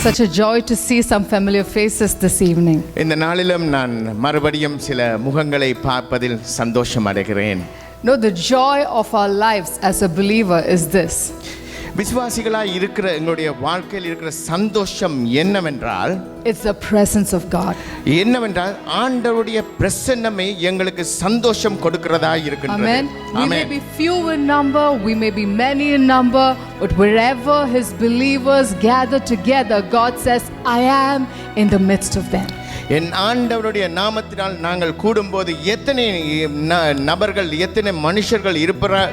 Such a joy to see some familiar faces this evening. இந்த நாளிலும் நான் மறுபடியும் சில முகங்களை பார்ப்பதில் சந்தோஷம் அடைகிறேன். No, the joy of our lives as a believer is this. விசுவாசிகளாய் இருக்கிற எங்களுடைய வாழ்க்கையில் இருக்கிற சந்தோஷம் என்னவென்றால், It's the presence of God. என்னவென்றால் ஆண்டவருடைய பிரசன்னமே எங்களுக்கு சந்தோஷம் கொடுக்கிறதா இருக்கின்றது. Amen. We may be few in number, we may be many in number, but wherever his believers gather together, God says, I am in the midst of them. என் ஆண்டவருடைய நாமத்தினால் நாங்கள் கூடும்போது எத்தனை நபர்கள் எத்தனை மனுஷர்கள்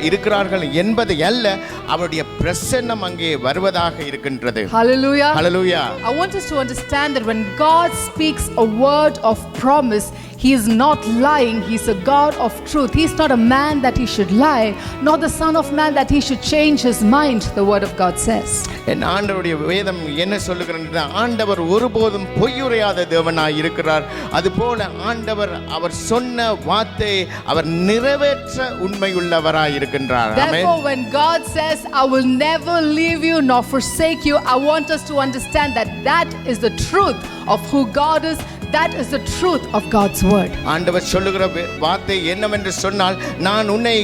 இருக்கிறார்கள் என்பதை அல்ல, அவருடைய பிரசன்னம் அங்கே வருவதாக இருக்கின்றது. Hallelujah. Hallelujah. I want us to understand that when God speaks a word of promise, he is not lying. He's a God of truth. He's not a man that he should lie, nor the son of man that he should change his mind, the word of God says. என் ஆண்டவருடைய வேதம் என்ன சொல்லுகிறது? ஆண்டவர் ஒருபோதும் பொய்யுரையாத தேவனாய் இருக்கிறார். அதுபோல ஆண்டவர் அவர் சொன்ன வார்த்தை அவர் நிறைவேற்ற உண்மையுள்ளவராய் இருக்கின்றார். Therefore, when God says, I will never leave you nor forsake you, I want us to understand that that is the truth of who God is. That is the truth of God's word. ஆண்டவர் சொல்லுகிற வார்த்தை என்னவென்று சொன்னால், நான் உன்னை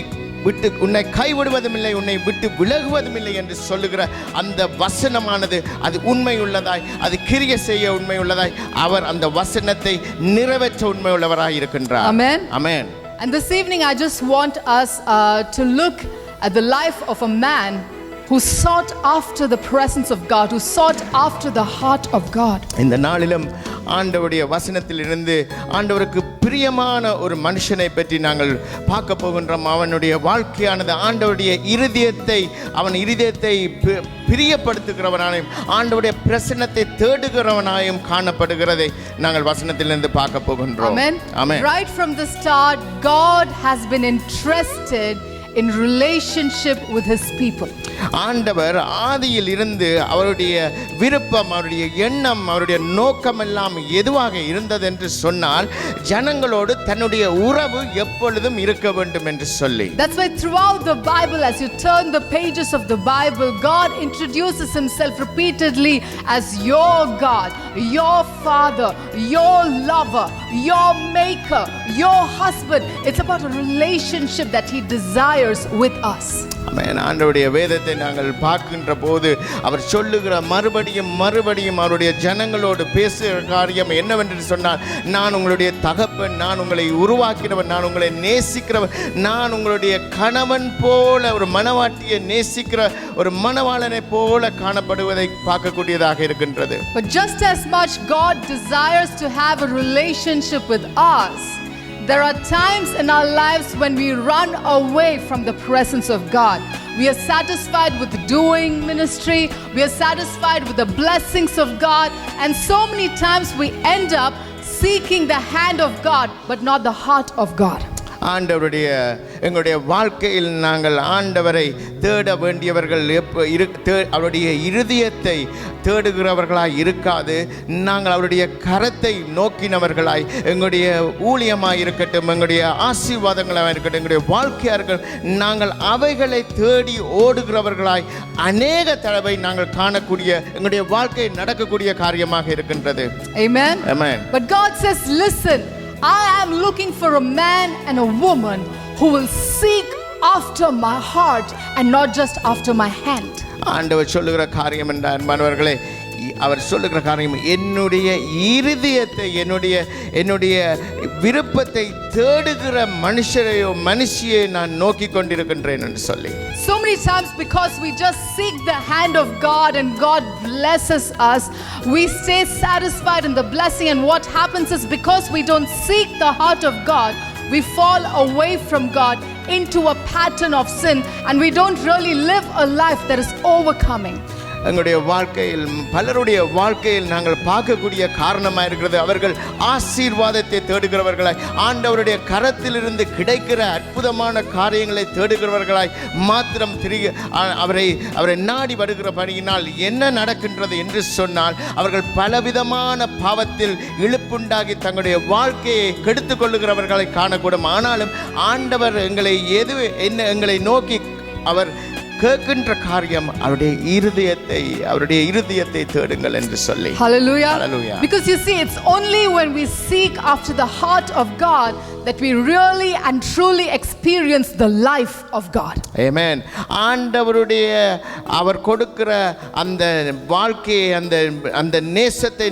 கைவிடுவதுமில்லை, உன்னை விட்டு விலகுவதுமில்லை என்று சொல்லுகிற அந்த வசனமானது அது உண்மையுள்ளதாய், அது கிரியை செய்ய உண்மையுள்ளதாய், அவர் அந்த வசனத்தை நிறைவேற்ற உண்மையுள்ளவராய் இருக்கின்றார். Amen. Amen. And this evening I just want us to look at the life of a man who sought after the presence of God, who sought after the heart of God. இந்த நாளிலும் ஆண்டவருடைய வசனத்திலிருந்து ஆண்டவருக்கு பிரியமான ஒரு மனுஷனை பற்றி நாங்கள் பார்க்க போகின்றோம். அவனுடைய வாழ்க்கையானது ஆண்டவருடைய அவன் இருதயத்தை பிரியப்படுத்துகிறவனாயும் ஆண்டவருடைய பிரசன்னத்தை தேடுகிறவனாயும் காணப்படுகிறதை நாங்கள் வசனத்திலிருந்து பார்க்க போகின்றோம். Amen. Right from the start, God has been interested in relationship with his people. ஆண்டவர் ஆதியில் இருந்து அவருடைய விருப்பம், அவருடைய எண்ணம், அவருடைய நோக்கம் எல்லாம் எதுவாக இருந்தது என்று சொன்னால், ஜனங்களோடு தன்னுடைய உறவு எப்பொழுதும் இருக்க வேண்டும் என்று சொல்லி. That's why throughout the Bible, as you turn the pages of the Bible, God introduces himself repeatedly as your God, your Father, your lover, your maker, your husband. It's about a relationship that he desires with us. ஆமென். ஆண்டவருடைய வேதத்தை நாங்கள் பார்க்கின்ற போது அவர் சொல்லுகிற மறுபடியும் அவருடைய ஜனங்களோடு பேசுகிற காரியம் என்னவென்று சொன்னால், நான் உங்களுடைய தகப்பன், நான் உங்களை உருவாக்கினவன், நான் உங்களை நேசிக்கிறவன், நான் உங்களுடைய கணவன் போல ஒரு மணவாட்டியை நேசிக்கிற ஒரு மணவாளனை போல காணப்படுவதை பார்க்கக்கூடியதாக இருக்கின்றது. But just as much God desires to have a relationship with us, there are times in our lives when we run away from the presence of God. We are satisfied with doing ministry, we are satisfied with the blessings of God, and so many times we end up seeking the hand of God but not the heart of God. எங்களுடைய வாழ்க்கையில் நாங்கள் ஆண்டவரை தேட வேண்டியவர்கள் அவருடைய இருதயத்தை தேடுகிறவர்களாய் இருக்காது, நாங்கள் அவருடைய கரத்தை நோக்கினவர்களாய், எங்களுடைய ஊழியமாக இருக்கட்டும், எங்களுடைய ஆசீர்வாதங்களாக இருக்கட்டும், எங்களுடைய வாழ்க்கையார்கள், நாங்கள் அவைகளை தேடி ஓடுகிறவர்களாய் அநேக தடவை நாங்கள் காணக்கூடிய எங்களுடைய வாழ்க்கை நடக்கக்கூடிய காரியமாக இருக்கின்றது. Amen. Amen. But God says, listen, I am looking for a man and a woman who will seek after my heart and not just after my hand. ஆண்டவர் சொல்லுகிற காரியம் என்ற அன்பானவர்களே, அவர் சொல்லுகிற காரியம் என்னுடைய இருதயத்தை, என்னுடைய விருப்பத்தை தேடுகிற மனுஷியை நான் நோக்கி கொண்டிருக்கின்றேன் என்று சொல்லி. So many times because we just seek the hand of God and God blesses us, we stay satisfied in the blessing, and what happens is because we don't seek the heart of God, we fall away from God into a pattern of sin, and we don't really live a life that is overcoming. எங்களுடைய வாழ்க்கையில், பலருடைய வாழ்க்கையில் நாங்கள் பார்க்கக்கூடிய காரணமாக இருக்கிறது, அவர்கள் ஆசீர்வாதத்தை தேடுகிறவர்களாய், ஆண்டவருடைய கரத்திலிருந்து கிடைக்கிற அற்புதமான காரியங்களை தேடுகிறவர்களாய் மாத்திரம் அவரை நாடி வருகிறபடியினால் என்ன நடக்கின்றது என்று சொன்னால், அவர்கள் பலவிதமான பாவத்தில் இழுப்புண்டாகி தங்களுடைய வாழ்க்கையை கெடுத்து கொள்ளுகிறவர்களை காணக்கூடும். ஆனாலும் ஆண்டவர் எங்களை நோக்கி அவர் கேட்கின்ற காரியம் அவருடைய இருதயத்தை தேடுங்கள் என்று சொல்லி. Hallelujah. Hallelujah. Because you see, it's only when we seek after the heart of God that we really and truly experience the life of God. Amen. ஆண்டவருடைய அவர் கொடுக்கிற அந்த வாழ்க்கையை அந்த நேசத்தை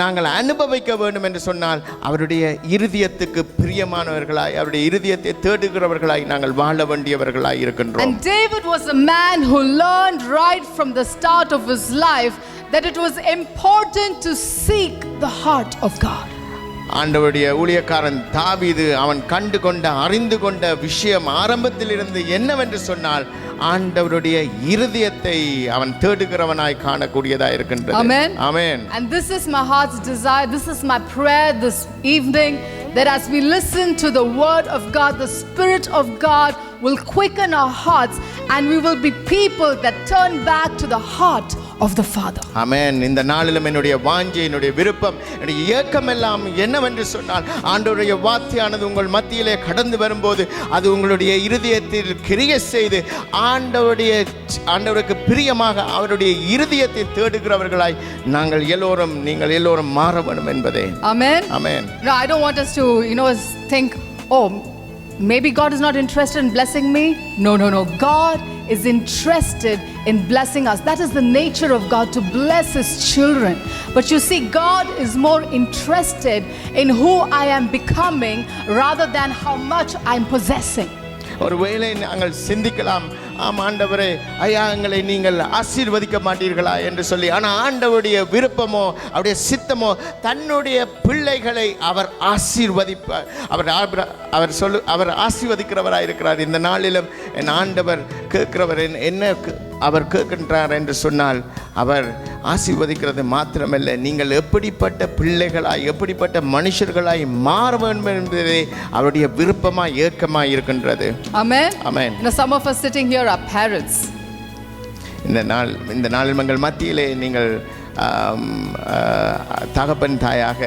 நாங்கள் அனுபவிக்க வேண்டும் என்று சொன்னால் அவருடைய இருதயத்துக்கு பிரியமானவர்களாய் அவருடைய இருதயத்தை தேடுகிறவர்களாய் நாங்கள் வாழ வேண்டியவர்களாய் இருக்கின்றோம். And David was a man who learned right from the start of his life that it was important to seek the heart of God. ஆண்டவருடைய ஊழியக்காரன் தாவீது அவன் அறிந்து கொண்ட விஷயம் ஆரம்பத்திலிருந்து என்னவென்று சொன்னால் ஆண்டவருடைய இருதயத்தை அவன் தேடுகிறவனாய் காணக்கூடியதாய் இருக்கின்றது. Amen. Amen. And this is my heart's desire, this is my prayer this evening, that as we listen to the word of God, the Spirit of God will quicken our hearts and we will be people that turn back to the heart of the Father. Amen. இந்த நாளிலும் என்னுடைய வாஞ்சை என்னுடைய விருப்பம் என்னுடைய ஏக்கம் எல்லாம் என்னவென்று சொன்னால் ஆண்டவருடைய வார்த்தையானது உங்கள் மத்தியிலே கடந்து வரும்போது அது உங்களுடைய இருதயத்தில் கிரியை செய்து ஆண்டவருக்கு பிரியமாக அவருடைய இருதயத்தை தேடுகிறவர்களாய் நீங்கள் எல்லோரும் மாற வேண்டும் என்பதே. Amen. Amen. No, I don't want us to think, oh, maybe God is not interested in blessing me. No. God is interested in blessing us. That is the nature of God, to bless his children. But you see, God is more interested in who I am becoming rather than how much I am possessing. ஒருவேளை நாங்கள் சிந்திக்கலாம், ஆம் ஆண்டவரே, ஐயா எங்களை நீங்கள் ஆசீர்வதிக்க மாட்டீர்களா என்று சொல்லி. ஆனால் ஆண்டவருடைய விருப்பமோ அவருடைய சித்தமோ தன்னுடைய பிள்ளைகளை அவர் ஆசீர்வதிப்பார். அவர் ஆசீர்வதிக்கிறவராக இருக்கிறார். இந்த நாளிலும் என் ஆண்டவர் கேட்கிறவர் என்ன அவர் கேட்கின்றார் என்று சொன்னால் அவர் ஆசீர்வதிக்கிறது மாத்திரமல்ல, நீங்கள் எப்படிப்பட்ட பிள்ளைகளாய் எப்படிப்பட்ட மனுஷர்களாய் மாற வேண்டும் என்பதே அவருடைய விருப்பமாய் ஏக்கமாய் இருக்கின்றது. Amen. Amen. Now some of us sitting here are parents. இந்த நாளில் எங்கள் மத்தியிலே நீங்கள் தகப்பன் தாயாக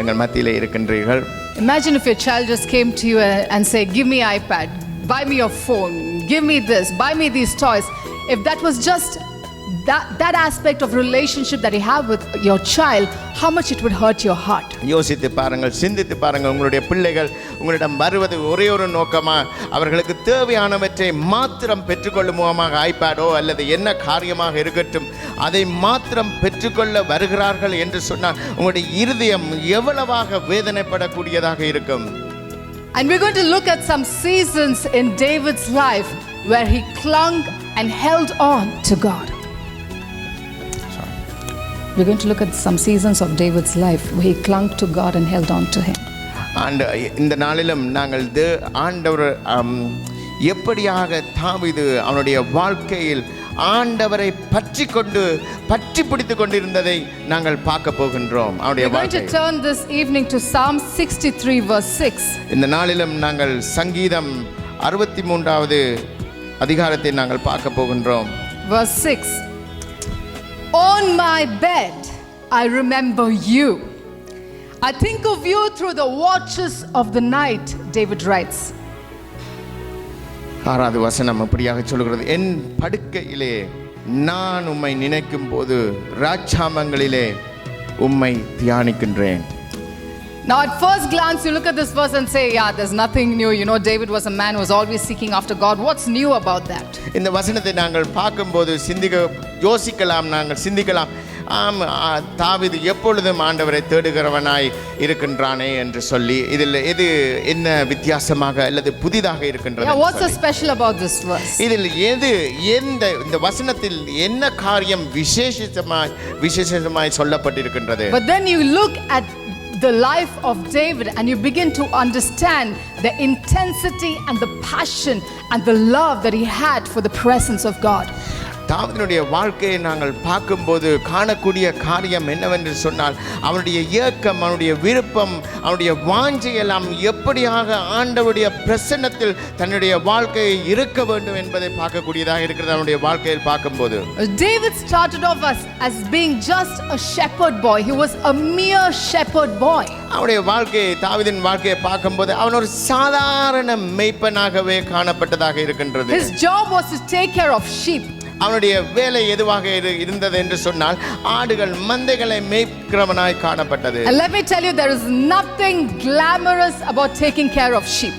எங்கள் மத்தியிலே இருக்கின்றீர்கள். Imagine if your child just came to you and say, give me iPad, buy me your phone, give me this, buy me these toys. If that was just that aspect of relationship that you have with your child, how much it would hurt your heart. யோசித்து பாருங்கள், சிந்தித்து பாருங்கள். உங்களுடைய பிள்ளைகள் உங்களிடம் வருவது ஒரே ஒரு நோக்கமா அவர்களுக்கு தேவையானவற்றை மாத்திரம் பெற்றுக்கொள்ளும் முகமாக ஐபேடோ அல்லது என்ன காரியமாக இருக்கட்டும் அதை மாத்திரம் பெற்றுக்கொள்ள வருகிறார்கள் என்று சொன்னால் உங்களுடைய இருதயம் எவ்வளவாக வேதனைப்படக்கூடியதாக இருக்கும். And we're going to look at some seasons in David's life where he clung and held on to God. We're going to look at some seasons of David's life where he clung to God and held on to him. And இந்த நாளிலும் நாங்கள் ஆண்டவர் எப்படியாக தாவீது அவனுடைய வாழ்க்கையில் ஆண்டவரை பற்றி பிடித்து கொண்டிருந்ததை நாங்கள் பார்க்க போகின்றோம். அவருடைய We're going to turn this evening to Psalm 63 verse 6. இந்த நாளிலும் நாங்கள் சங்கீதம் 63வது அதிகாரத்தை நாங்கள் பார்க்க போகின்றோம். Verse 6. On my bed I remember you. I think of you through the watches of the night, David writes. 6வது வசனம் அப்படியாக சொல்கிறது, என் படுக்கையிலே நான் உம்மை நினைக்கும் போது ராஜாமங்களிலே உம்மை தியானிக்கின்றேன். Now at first glance you look at this verse and say, yeah, there's nothing new. David was a man who was always seeking after God. What's new about that? இந்த வசனத்தை நாங்கள் பார்க்கும்போது சிந்திக்கலாம், ஆம் தாவீது எப்பொழுதும் ஆண்டவரை தேடுகிறவனாய் இருக்கின்றானே என்று சொல்லி இதில் எது என்ன வித்தியாசமாக அல்லது புதிதாக இருக்கின்றது? Yeah, what's so special about this verse? இதில் இந்த வசனத்தில் என்ன காரியம் விசேஷமாய் சொல்லப்பட்டிருக்கின்றது? But then you look at the life of David and you begin to understand the intensity and the passion and the love that he had for the presence of God. தாவீதினுடைய வாழ்க்கையை நாங்கள் பார்க்கும்போது காணக்கூடிய காரியம் என்னவென்று சொன்னால், அவனுடைய ஏக்கம், அவனுடைய விருப்பம், அவனுடைய வாஞ்சை எல்லாம் எப்படியாக ஆண்டவருடைய பிரசன்னத்தில் தன்னுடைய வாழ்க்கையை இருக்க வேண்டும் என்பதை பார்க்கக்கூடியதாக இருக்கிறது. அவனுடைய வாழ்க்கையில் பார்க்கும்போது David started off as being just a shepherd boy. He was a mere shepherd boy. அவனுடைய வாழ்க்கையை, தாவீதின் வாழ்க்கையை பார்க்கும்போது அவன் ஒரு சாதாரண மேய்ப்பனாகவே காணப்பட்டதாக இருக்கின்றது. His job was to take care of sheep. அவனுடைய வேலை எதுவாக இருந்தது என்று சொன்னால், ஆடுகள் மந்தைகளை மேய்க்கிறவனாய் காணப்பட்டது. And let me tell you, there is nothing glamorous about taking care of sheep.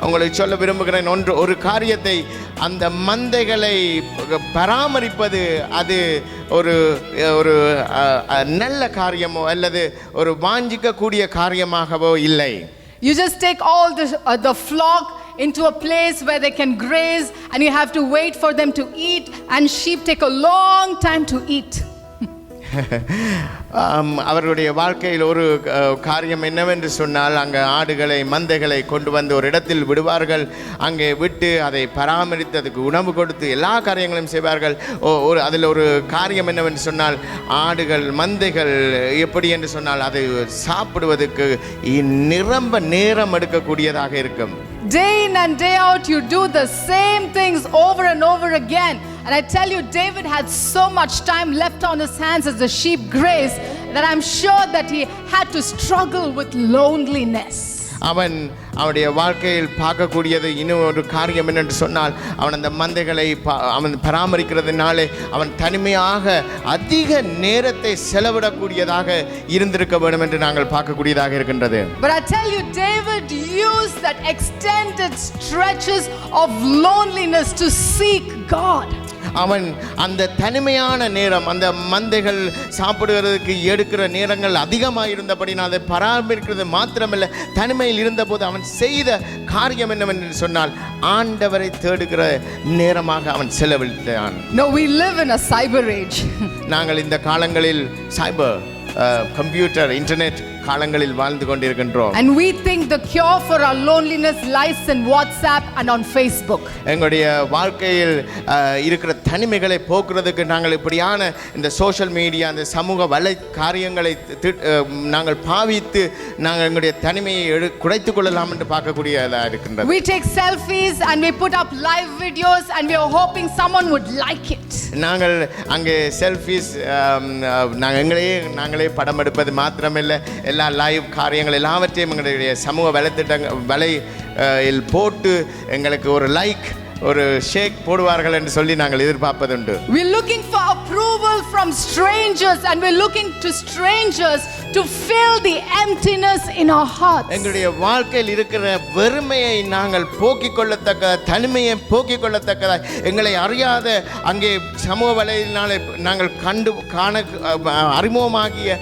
உங்களுக்கு சொல்ல விரும்புகிறேன் ஒரு காரியத்தை, அந்த மந்தைகளை பராமரிப்பது அது ஒரு ஒரு நல்ல காரியமோ அல்லது ஒரு வாஞ்சிக்க கூடிய காரியமாகவோ இல்லை. You just take all the flock into a place where they can graze, and you have to wait for them to eat, and sheep take a long time to eat. அவர்களுடைய வாழ்க்கையில் ஒரு காரியம் என்னவென்று சொன்னால், அங்கே ஆடுகளை மந்தைகளை கொண்டு வந்து ஒரு இடத்தில் விடுவார்கள். அங்கே விட்டு அதை பராமரித்து அதுக்கு உணவு கொடுத்து எல்லா காரியங்களையும் செய்வார்கள். அதில் ஒரு காரியம் என்னவென்று சொன்னால், ஆடுகள் மந்தைகள் எப்படி என்று சொன்னால் அதை சாப்பிடுவதற்கு நிரம்ப நேரம் எடுக்கக்கூடியதாக இருக்கும். Day in and day out you do the same things over and over again. And I tell you, David had so much time left on his hands as the sheep grazed that I'm sure that he had to struggle with loneliness. அவனுடைய வாழ்க்கையில் பார்க்கக்கூடியது இன்னும் ஒரு காரியம் என்னென்று சொன்னால், அவன் அந்த மந்தைகளை அவன் பராமரிக்கிறதுனாலே அவன் தனிமையாக அதிக நேரத்தை செலவிடக்கூடியதாக இருந்திருக்க வேண்டும் என்று நாங்கள் பார்க்கக்கூடியதாக இருக்கின்றது. But I tell you, David used that extended stretches of loneliness to seek God. அவன் அந்த தனிமையான நேரம், அந்த மந்தைகள் சாப்பிடுவதற்கு எடுக்கிற நேரங்கள் அதிகமாக இருந்தபடினால் அதை பராமரிக்கிறது மாத்திரமல்ல, தனிமையில் இருந்தபோது அவன் செய்த காரியம் என்னவென்று சொன்னால், ஆண்டவரை தேடுகிற நேரமாக அவன் செலவழித்தான். No, we live in a cyber age. நாங்கள் இந்த காலங்களில் சைபர் கம்ப்யூட்டர் இன்டர்நெட் காலங்களில் வாழ்ந்து கொண்டிருக்கின்றோம். And we think the cure for our loneliness lies in WhatsApp and on Facebook. எங்களுடைய வாழ்க்கையில் இருக்கிற தனிமைகளை போக்குறதுக்கு நாங்கள் இப்படியான இந்த சோஷியல் மீடியா, இந்த சமூக வலை காரியங்களை நாங்கள் பாவித்து நாங்கள் எங்களுடைய தனிமையை குறைத்துக் கொள்ளலாம் என்று பார்க்கக்கூடியதாக இருக்கின்றது. We take selfies and we put up live videos and we are hoping someone would like it. நாங்கள் அங்கே செல்ஃபீஸ் நாங்களே படம் எடுப்பது மாத்திரமில்லை, எல்லா லைவ் காரியங்கள் எல்லாவற்றையும் எங்களுடைய சமூக வலையில் போட்டு எங்களுக்கு ஒரு லைக், ஒரு ஷேக் போடுவார்கள் என்று சொல்லி நாங்கள் எதிர்பார்ப்பதுண்டு. We are looking for approval from strangers and we are looking to strangers to fill the emptiness in our hearts. எங்களுடைய வாழ்க்கையில் இருக்கிற வெறுமையை நாங்கள் போக்கிக் கொள்ளத்தக்க, தனிமையை போக்கிக் கொள்ளத்தக்க, எங்களை அறியாத அங்கே சமூக வலையினாலே நாங்கள் காண அறிமுகமாகிய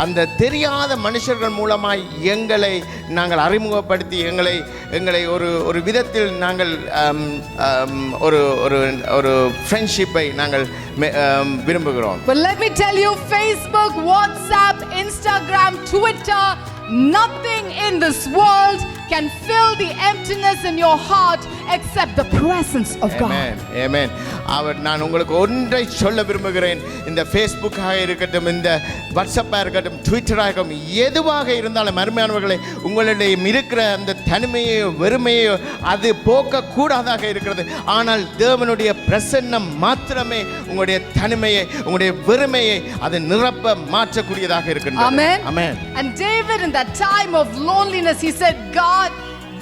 அந்த தெரியாத மனுஷர்கள் மூலமாய் எங்களை நாங்கள் அறிமுகப்படுத்தி எங்களை ஒரு விதத்தில் நாங்கள் ஒரு ஃப்ரெண்ட்ஷிப்பை நாங்கள் விரும்புகிறோம். But let me tell you, Facebook, WhatsApp, Instagram, Twitter, nothing in this world can fill the emptiness in your heart except the presence of God. Amen. Amen. நான் உங்களுக்கு ஒன்றை சொல்ல விரும்புகிறேன். இந்த ஃபேஸ்புக்காக இருக்கட்டும், இந்த வாட்ஸ்அப்பாக இருக்கட்டும், ட்விட்டராக இருக்கட்டும், எதுவாக இருந்தாலும் அருமையானவர்களே, உங்களுடைய இருக்கிற அந்த தனிமையோ வெறுமையோ அது போக்கக்கூடாதாக இருக்கிறது. ஆனால் தேவனுடைய பிரசன்னம் மாத்திரமே உங்களுடைய தனிமையை, உங்களுடைய வெறுமையை அது நிரப்ப மாற்றக்கூடியதாக இருக்கின்றது. Amen. Amen. And David, in that time of loneliness, he said, God,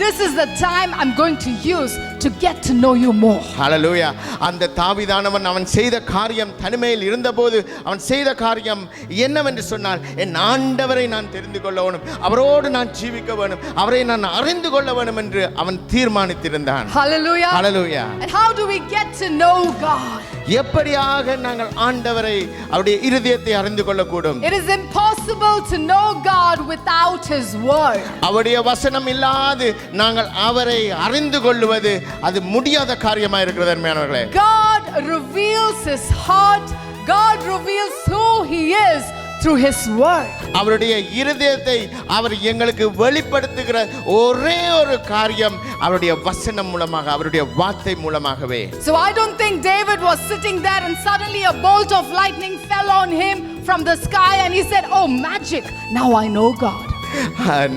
this is the time I'm going to use to get to know you more. Hallelujah. அந்த தாவீதானவன் அவன் செய்த காரியம், தனிமையில் இருந்தபோது அவன் செய்த காரியம் என்னவென்று சொன்னால், என் ஆண்டவரை நான் தெரிந்து கொள்ள வேண்டும், அவரோடு நான் ஜீவிக்க வேண்டும், அவரை நான் அறிந்து கொள்ள வேண்டும் என்று அவன் தீர்மானித்திருந்தான். Hallelujah. Hallelujah. And how do we get to know God? எப்படியாக நாங்கள் ஆண்டவரை, அவருடைய இருதயத்தை அறிந்து கொள்ளக்கூடும்? It is impossible to know God without his word. அவருடைய வசனம் இல்லாது நாங்கள் அவரை அறிந்து கொள்வது அது முடியாத காரியமாக இருக்கிறது அருமையானவர்களே. God reveals his heart, God reveals who he is through His word. அவருடைய இருதயத்தை அவர் எங்களுக்கு வெளிப்படுத்துகிற ஒரே ஒரு காரியம் அவருடைய வசனம் மூலமாக, அவருடைய வார்த்தை மூலமாகவே. So I don't think David was sitting there and suddenly a bolt of lightning fell on him from the sky and he said, "Oh, magic, now I know God."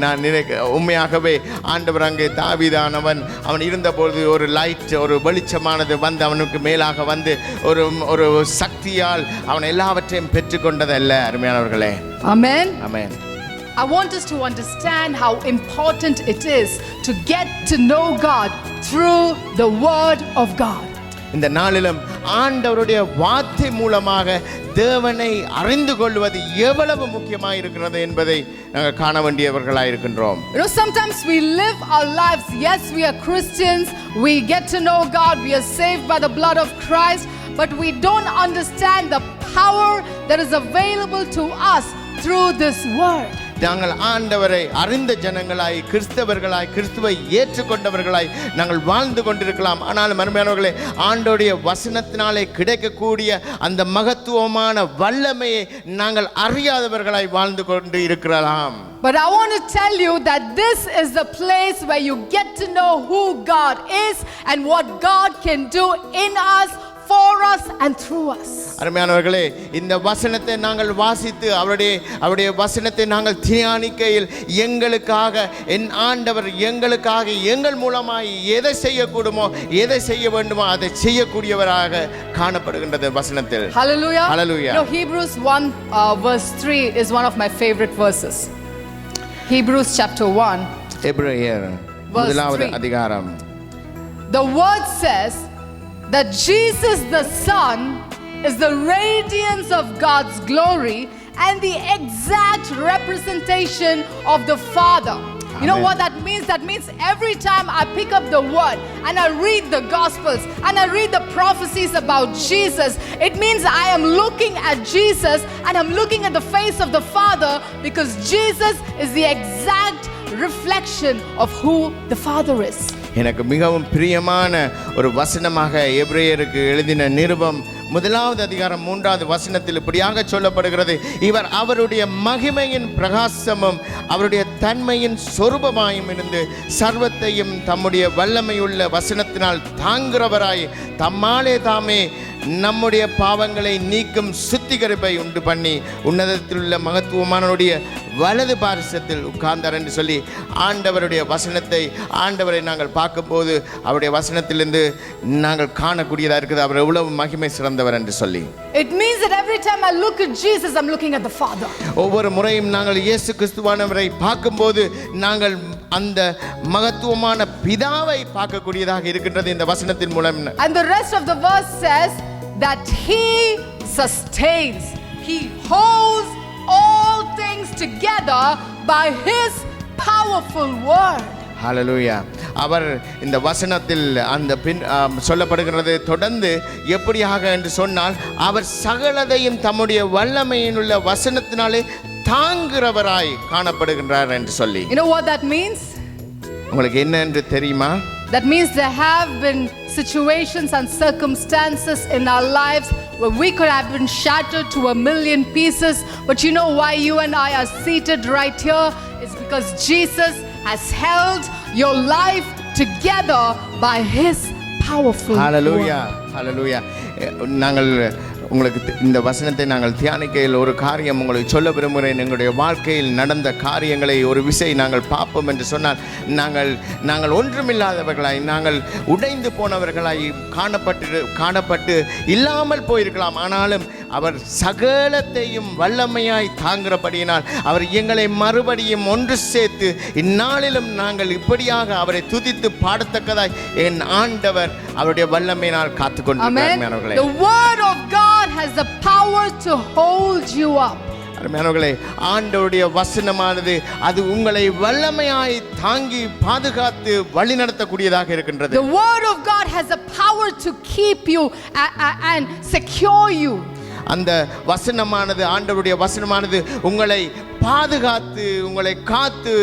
நான் உண்மையாகவே ஆண்டவர் அங்கே தாவீதானவன் அவன் இருந்தபோது ஒரு லைட், ஒரு வெளிச்சமானது வந்து அவனுக்கு மேலாக வந்து ஒரு சக்தியால் அவன் எல்லாவற்றையும் பெற்றுக்கொண்டதல்ல. அருமையானவர்களே, Amen. Amen. I want us to understand how important it is to get to know God through the word of God. இந்த நாளிலும் ஆண்டவருடைய வார்த்தை மூலமாக தேவனை அறிந்து கொள்வது எவ்வளவு முக்கியமாக இருக்கிறது என்பதை நாங்கள் காண வேண்டியவர்களாக இருக்கின்றோம். You know, sometimes we live our lives, yes, we are Christians, we get to know God, we are saved by the blood of Christ, but we don't understand the power that is available to us through this word. நாங்கள் ஆண்டவரை அறிந்த ஜனங்களாய், கிறிஸ்தவர்களாய், கிறிஸ்துவை ஏற்றுக்கொண்டவர்களாய் நாங்கள் வாழ்ந்து கொண்டிருக்கலாம். ஆனாலும் அருமையானவர்களே, ஆண்டவருடைய வசனத்தினாலே கிடைக்கக்கூடிய அந்த மகத்துவமான வல்லமையை நாங்கள் அறியாதவர்களாய் வாழ்ந்து கொண்டு இருக்கலாம். But I want to tell you that this is the place where you get to know who God is and what God can do in us, for us and through us. அருமையானவர்களே, இந்த வசனத்தை நாங்கள் வாசித்து அவருடைய வசனத்தை நாங்கள் தியானிக்கையில் எங்களுக்காக என் ஆண்டவர் எங்களுக்காக எங்கள் மூலமாய் எதை செய்யக்கூடுமோ, எதை செய்ய வேண்டுமோ அதை செய்யக்கூடியவராக காணப்படுகின்றது வசனத்தில். Hallelujah. Hallelujah. You know, Hebrews 1 verse 3 is one of my favorite verses. Hebrews chapter 1 எபிரேயர் முதலாவது அதிகாரம். The word says that Jesus the Son is the radiance of God's glory and the exact representation of the Father. Amen. You know what that means? That means every time I pick up the word and I read the Gospels and I read the prophecies about Jesus, it means I am looking at Jesus and I'm looking at the face of the Father, because Jesus is the exact reflection of who the Father is. எனக்கு மிகவும் பிரியமான ஒரு வசனமாக எபிரேயருக்கு எழுதின நிருபம் முதலாவது அதிகாரம் 3வது வசனத்தில் இப்படியாக சொல்லப்படுகிறது: இவர் அவருடைய மகிமையின் பிரகாசமும் அவருடைய தன்மையின் சொரூபமாயும் இருந்து சர்வத்தையும் தம்முடைய வல்லமையுள்ள வசனத்தினால் தாங்குகிறவராய் தம்மாலே தாமே நம்முடைய பாவங்களை நீக்கும் சுத்திகரிப்பை உண்டு பண்ணி உன்னதத்தில் உள்ள மகத்துவமானவருடைய வலது பாரிசத்தில் உட்கார்ந்தார் என்று சொல்லி ஆண்டவருடைய வசனத்தை, ஆண்டவரை நாங்கள் பார்க்கும்போது அவருடைய வசனத்திலிருந்து நாங்கள் காணக்கூடியதாக இருக்குது அவர் எவ்வளவு மகிமை சிறந்தவர் என்று சொல்லி. It means that every time I look at Jesus, I'm looking at the Father. ஒவ்வொரு முறையும் நாங்கள் இயேசு கிறிஸ்துவானவரை பார்க்கும்போது நாங்கள் அந்த மகத்துவமான பிதாவை பார்க்கக்கூடியதாக இருக்கின்றது இந்த வசனத்தின் மூலம். And the rest of the verse says that He sustains, He holds all things together by His powerful word. ஹல்லேலூயா. அவர் இந்த வசனத்தில் அந்த சொல்லப்படுகிறது தொடர்ந்து எப்படியாக என்று சொன்னால், அவர் சகலதையும் தம்முடைய வல்லமையினுள்ள வசனத்தினாலே தாங்குகிறவராய் காணப்படுகின்றார் என்று சொல்லி. You know what that means? உங்களுக்கு என்ன என்று தெரியுமா? That means there have been situations and circumstances in our lives where we could have been shattered to a million pieces, but you know why you and I are seated right here? It's because Jesus has held your life together by His powerful Hallelujah. word. Hallelujah. நாங்கள் உங்களுக்கு இந்த வசனத்தை நாங்கள் தியானிக்கையில் ஒரு காரியம் உங்களுக்கு சொல்ல விரும்புகிறேன். எங்களுடைய வாழ்க்கையில் நடந்த காரியங்களை ஒரு விசை நாங்கள் பார்ப்போம் என்று சொன்னால், நாங்கள் ஒன்றுமில்லாதவர்களாய், நாங்கள் உடைந்து போனவர்களாய் காணப்பட்டு இல்லாமல் போயிருக்கலாம். ஆனாலும் அவர் சகலத்தையும் வல்லமையாய் தாங்குகிறபடியினால் அவர் எங்களை மறுபடியும் ஒன்று சேர்த்து இந்நாளிலும் நாங்கள் இப்படியாக அவரை துதித்து பாடத்தக்கதாய் என் ஆண்டவர் அவருடைய வல்லமையினால் காத்துக்கொண்டிருக்கிறார். The word of God has the power to hold you up. அருமையானவர்களே, ஆண்டவருடைய வசனமானது அது உங்களை வல்லமையாய் தாங்கி பாதுகாத்து வழி நடத்தக்கூடியதாக இருக்கின்றது. The word of God has the power to keep you and secure you. அந்த வசனமானது, ஆண்டவருடைய வசனமானது உங்களை பாதுகாத்து, உங்களை காத்து,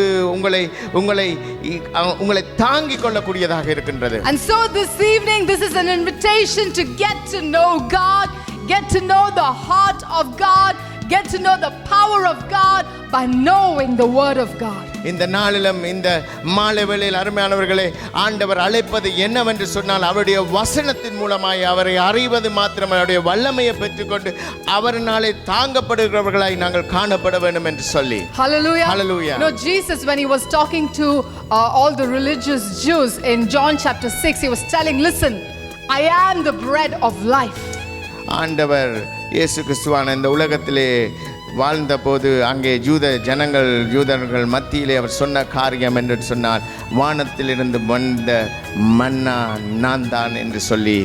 உங்களை தாங்கிக் கொள்ளக்கூடியதாக இருக்கின்றது. And so this evening, this is an invitation to get to know God, get to know the heart of God, get to know the power of God by knowing the word of God. இந்த நாளிலும் இந்த மாலை வேளையில் அருமையானவர்களே, ஆண்டவர் அழைப்பது என்னவென்று சொன்னால் அவருடைய வசனத்தின் மூலமாய் அவரை அறிவது மாத்திரம் அவருடைய வல்லமையை பெற்றுக்கொண்டு அவரினாலே தாங்கப்படுகிறவர்களாய் நாங்கள் காணப்பட வேண்டும் என்று சொல்லி. Hallelujah. Hallelujah. No, Jesus, when he was talking to all the religious Jews in John chapter 6, he was telling, listen, I am the bread of life. ஆண்டவர் இயேசு கிறிஸ்துவான இந்த உலகத்திலே வாழ்ந்த போது அங்கே யூதர்கள் மத்தியிலே அவர் சொன்ன காரியம் என்று சொன்னார், வானத்திலிருந்து வந்த மன்னா நான் தான் என்று சொல்லி.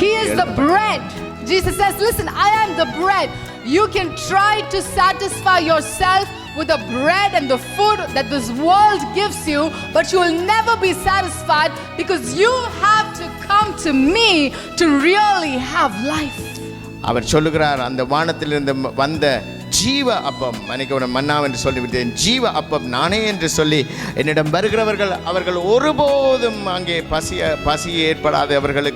He is the bread. Jesus says, listen, I am the bread. You can try to satisfy yourself with the bread and the food that this world gives you, but you will never be satisfied because you have to come to me to really have life. அவர் சொல்லுகிறார், அந்த வானத்திலிருந்து வந்த ஜீவ அப்பம், மன்னா என்று சொல்லிவிட்டேன், ஜீவ அப்பம் நானே என்று சொல்லி என்னிடம் வருகிறவர்கள் அவர்கள் ஒருபோதும் அங்கே பசி ஏற்படாது, அவர்கள்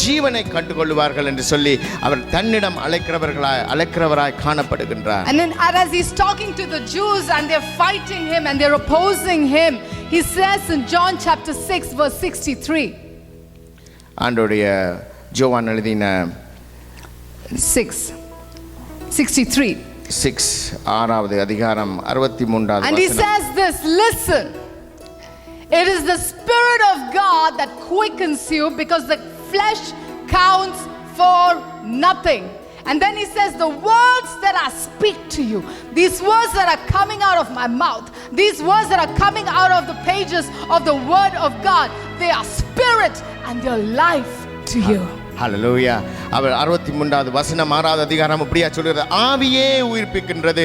ஜீவனை கண்டுகொள்வார்கள் என்று சொல்லி அவர் தன்னிடம் அழைக்கிறவராய் காணப்படுகின்றார். And then as he's talking to the Jews and they're fighting him and they're opposing him, he says in John chapter 6 verse 63. ஆண்டவருடைய யோவான் எழுதின 6:63. 6வது அதிகாரம் 63வது And he says this, listen, it is the Spirit of God that quickens you because the flesh counts for nothing. And then he says, the words that I speak to you, these words that are coming out of my mouth, these words that are coming out of the pages of the word of God, they are spirit and they are life to you. ஹல்லேலூயா. அவர் 63வது வசனம் 6வது அதிகாரம் இப்படியா சொல்கிறது, ஆவியே உயிர்ப்பிக்கின்றது,